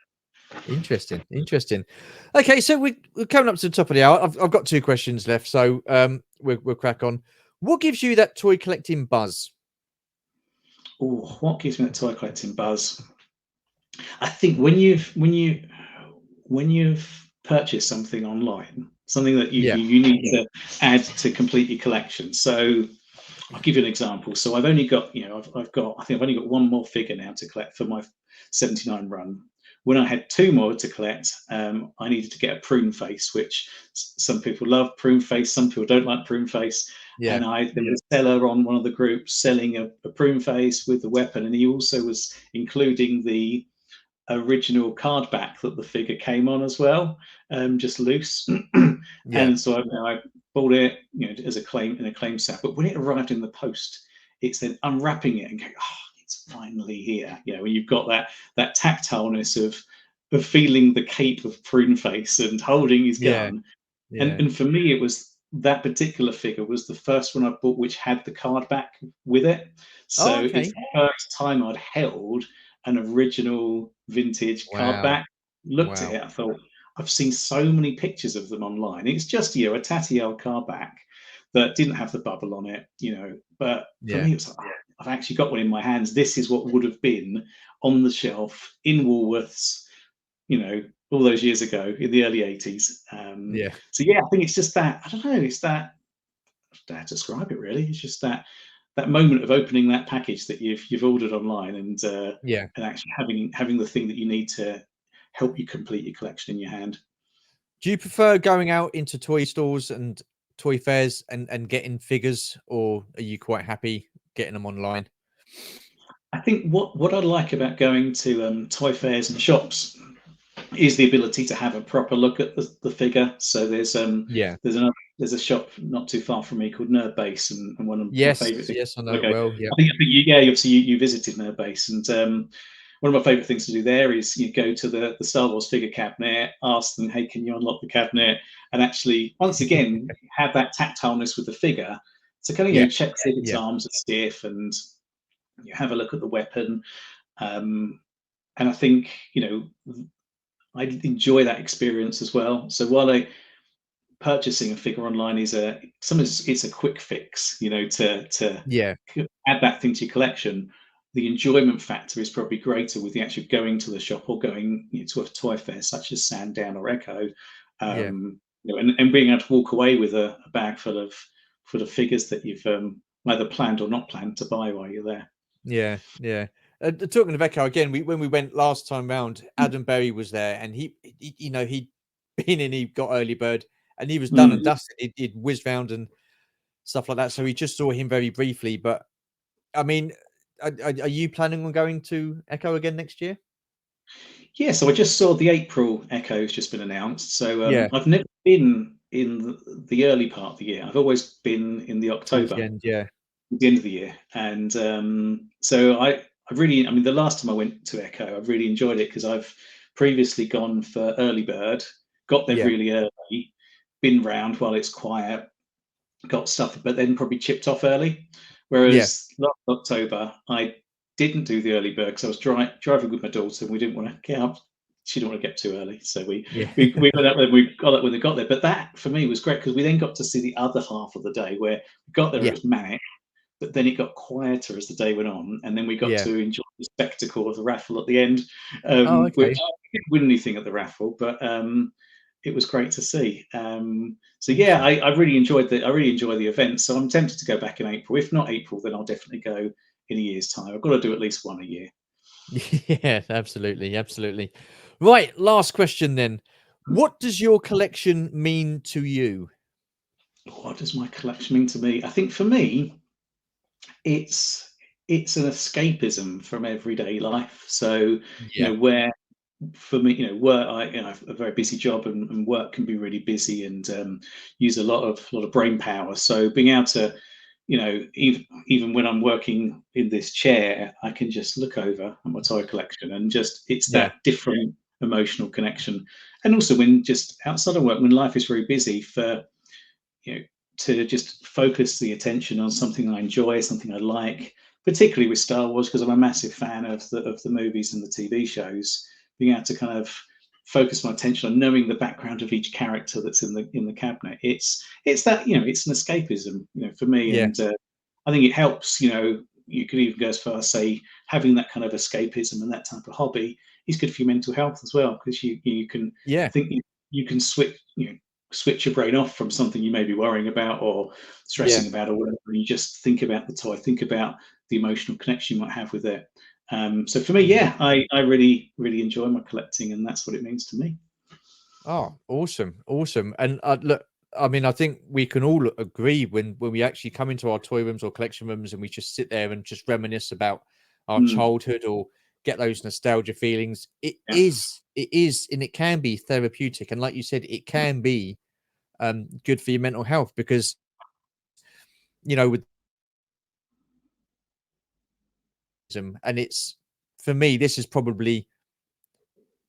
[SPEAKER 1] Interesting. Okay, so we're coming up to the top of the hour. I've got two questions left, so we'll crack on. What gives you that toy collecting buzz?
[SPEAKER 2] Oh, what gives me that toy collecting buzz? I think when you've purchased something online, something that
[SPEAKER 1] Yeah.
[SPEAKER 2] you need to add to complete your collection. So I'll give you an example. So I've only got, I've got, I think I've only got one more figure now to collect for my 79 run. When I had two more to collect, I needed to get a prune face, which some people love prune face, some people don't like prune face.
[SPEAKER 1] Yeah.
[SPEAKER 2] And there was a seller on one of the groups selling a prune face with the weapon, and he also was including the original card back that the figure came on as well, just loose.
[SPEAKER 1] Yeah.
[SPEAKER 2] And so I bought it, as a claim in a claim set. But when it arrived in the post, it's then unwrapping it and going, oh, it's finally here. When you've got that tactileness of feeling the cape of Prune Face and holding his
[SPEAKER 1] Yeah.
[SPEAKER 2] gun.
[SPEAKER 1] Yeah.
[SPEAKER 2] And for me, it was that particular figure was the first one I bought which had the card back with it.
[SPEAKER 1] Oh,
[SPEAKER 2] So it's
[SPEAKER 1] okay.
[SPEAKER 2] the first time I'd held an original vintage card
[SPEAKER 1] Wow.
[SPEAKER 2] back. Looked at
[SPEAKER 1] Wow.
[SPEAKER 2] it, I thought, I've seen so many pictures of them online. It's just a tatty old card back that didn't have the bubble on it, But for
[SPEAKER 1] Yeah.
[SPEAKER 2] me, it was like, oh, I've actually got one in my hands. This is what would have been on the shelf in Woolworths, all those years ago in the early 80s.
[SPEAKER 1] Yeah.
[SPEAKER 2] So yeah, I think it's just that, I don't know, it's that, I don't know how to describe it really. It's just that moment of opening that package that you've ordered online,
[SPEAKER 1] Yeah.
[SPEAKER 2] and actually having the thing that you need to help you complete your collection in your hand.
[SPEAKER 1] Do you prefer going out into toy stores and toy fairs and getting figures, or are you quite happy getting them online?
[SPEAKER 2] I think what I like about going to toy fairs and shops is the ability to have a proper look at the figure. So
[SPEAKER 1] Yeah.
[SPEAKER 2] there's a shop not too far from me called Nerd Base, and one of my
[SPEAKER 1] Yes.
[SPEAKER 2] favourite things.
[SPEAKER 1] Yes, I know
[SPEAKER 2] I
[SPEAKER 1] it
[SPEAKER 2] go,
[SPEAKER 1] well. Yeah.
[SPEAKER 2] I think yeah, obviously you visited Nerd Base, and one of my favourite things to do there is you go to the Star Wars figure cabinet, ask them, hey, can you unlock the cabinet, and actually once again have that tactileness with the figure. So kind of
[SPEAKER 1] Yeah.
[SPEAKER 2] check the its
[SPEAKER 1] Yeah.
[SPEAKER 2] arms are stiff, and you have a look at the weapon. Um, and I think I enjoy that experience as well. So while purchasing a figure online is sometimes it's a quick fix, to
[SPEAKER 1] Yeah.
[SPEAKER 2] add that thing to your collection. The enjoyment factor is probably greater with the actual going to the shop or going to a toy fair such as Sandown or Echo,
[SPEAKER 1] Yeah.
[SPEAKER 2] and being able to walk away with a bag full of figures that you've either planned or not planned to buy while you're there.
[SPEAKER 1] Yeah. Yeah. Talking of Echo again, when we went last time round, Adam Berry was there, and he'd been in, he got early bird, and he was done and
[SPEAKER 2] Mm.
[SPEAKER 1] dusted. He'd whizzed round and stuff like that. So we just saw him very briefly. But I mean, are you planning on going to Echo again next year?
[SPEAKER 2] Yeah, so I just saw the April Echo's just been announced. So
[SPEAKER 1] Yeah,
[SPEAKER 2] I've never been in the early part of the year. I've always been in the
[SPEAKER 1] towards the
[SPEAKER 2] October,
[SPEAKER 1] end. Yeah,
[SPEAKER 2] the end of the year. And so I really, I mean, the last time I went to Echo, I really enjoyed it because I've previously gone for early bird, got there
[SPEAKER 1] yeah,
[SPEAKER 2] really early, been round while it's quiet, got stuff, but then probably chipped off early.
[SPEAKER 1] yeah,
[SPEAKER 2] Whereas last October, I didn't do the early bird because I was driving with my daughter and we didn't want to get up. She didn't want to get too early, so
[SPEAKER 1] yeah,
[SPEAKER 2] we went up when we got up when they got there. But that for me was great because we then got to see the other half of the day where we got there. It
[SPEAKER 1] yeah,
[SPEAKER 2] was manic, but then it got quieter as the day went on, and then we got
[SPEAKER 1] yeah.
[SPEAKER 2] to enjoy the spectacle of the raffle at the end,
[SPEAKER 1] Oh,
[SPEAKER 2] which
[SPEAKER 1] okay.
[SPEAKER 2] I didn't win anything at the raffle, but it was great to see. So yeah,
[SPEAKER 1] Awesome.
[SPEAKER 2] I really enjoy the event. So I'm tempted to go back in April. If not April, then I'll definitely go in a year's time. I've got to do at least one a year.
[SPEAKER 1] Yeah, absolutely, absolutely. Right, last question then. What does your collection mean to you?
[SPEAKER 2] What does my collection mean to me? I think for me, it's it's an escapism from everyday life. So,
[SPEAKER 1] Yeah,
[SPEAKER 2] where for me, work, I have a very busy job, and work can be really busy and use a lot of brain power. So being able to, even when I'm working in this chair, I can just look over at my toy collection, and just it's
[SPEAKER 1] yeah,
[SPEAKER 2] that different emotional connection. And also when just outside of work, when life is very busy, for you know, to just focus the attention on something I enjoy, something I like, particularly with Star Wars, because I'm a massive fan of the movies and the TV shows. Being able to kind of focus my attention on knowing the background of each character that's in the cabinet, it's that it's an escapism, for me,
[SPEAKER 1] yeah,
[SPEAKER 2] and I think it helps. You could even go as far as say having that kind of escapism and that type of hobby is good for your mental health as well, because you can
[SPEAKER 1] yeah,
[SPEAKER 2] think you can switch your brain off from something you may be worrying about or
[SPEAKER 1] yeah.
[SPEAKER 2] stressing about or whatever. You just think about the toy, think about the emotional connection you might have with it. So for me,
[SPEAKER 1] Mm.
[SPEAKER 2] yeah, I really, really enjoy my collecting, and that's what it means to me.
[SPEAKER 1] Oh, awesome, awesome. And look, I mean, I think we can all agree when we actually come into our toy rooms or collection rooms and we just sit there and just reminisce about our
[SPEAKER 2] Mm,
[SPEAKER 1] childhood or get those nostalgia feelings.
[SPEAKER 2] yeah,
[SPEAKER 1] It is, and it can be therapeutic. And like you said, it can be good for your mental health because with and it's for me, this is probably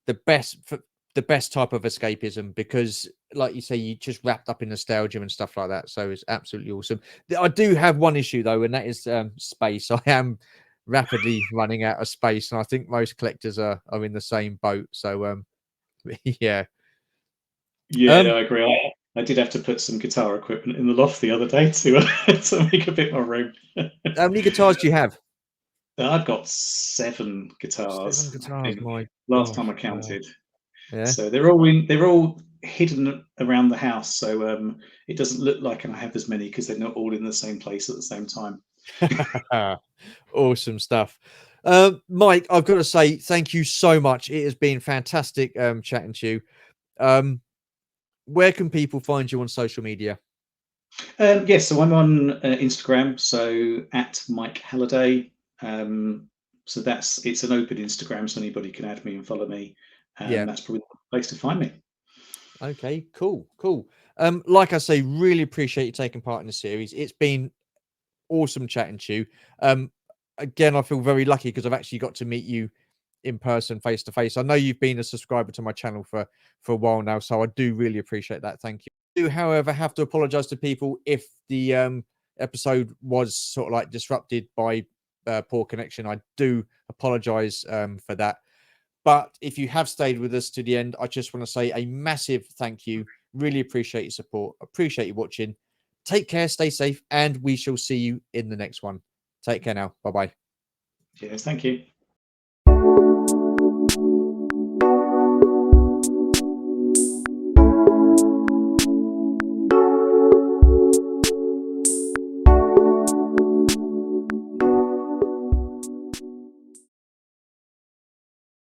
[SPEAKER 1] the best for the best type of escapism because like you say you just wrapped up in nostalgia and stuff like that, so it's absolutely awesome. I do have one issue though, and that is space. I am rapidly running out of space, and I think most collectors are in the same boat, so yeah.
[SPEAKER 2] yeah,
[SPEAKER 1] um
[SPEAKER 2] no, I agree. I did have to put some guitar equipment in the loft the other day to to make a bit more room.
[SPEAKER 1] how many guitars do you have?
[SPEAKER 2] I've got 7
[SPEAKER 1] Seven
[SPEAKER 2] guitars, I
[SPEAKER 1] guitars,
[SPEAKER 2] think.
[SPEAKER 1] my
[SPEAKER 2] Last time
[SPEAKER 1] gosh.
[SPEAKER 2] I counted.
[SPEAKER 1] Yeah.
[SPEAKER 2] So they're all hidden around the house. So it doesn't look like I have as many because they're not all in the same place at the same time.
[SPEAKER 1] Awesome stuff. Mike, I've got to say thank you so much. It has been fantastic chatting to you. um Where can people find you on social media?
[SPEAKER 2] Yes, so I'm on Instagram, so at Mike Halladay. So it's an open Instagram, so anybody can add me and follow me.
[SPEAKER 1] Yeah.
[SPEAKER 2] That's probably the place to find me.
[SPEAKER 1] Okay. Cool. Cool. Like I say, really appreciate you taking part in the series. It's been awesome chatting to you. Um, Again, I feel very lucky because I've actually got to meet you in person, face to face. I know you've been a subscriber to my channel for a while now, so I do really appreciate that. Thank you. I do, however, have to apologize to people if the episode was sort of like disrupted by poor connection. I do apologize for that. But if you have stayed with us to the end, I just want to say a massive thank you. Really appreciate your support. Appreciate you watching. Take care, stay safe, and we shall see you in the next one. Take care now. Bye bye.
[SPEAKER 2] Cheers, thank you.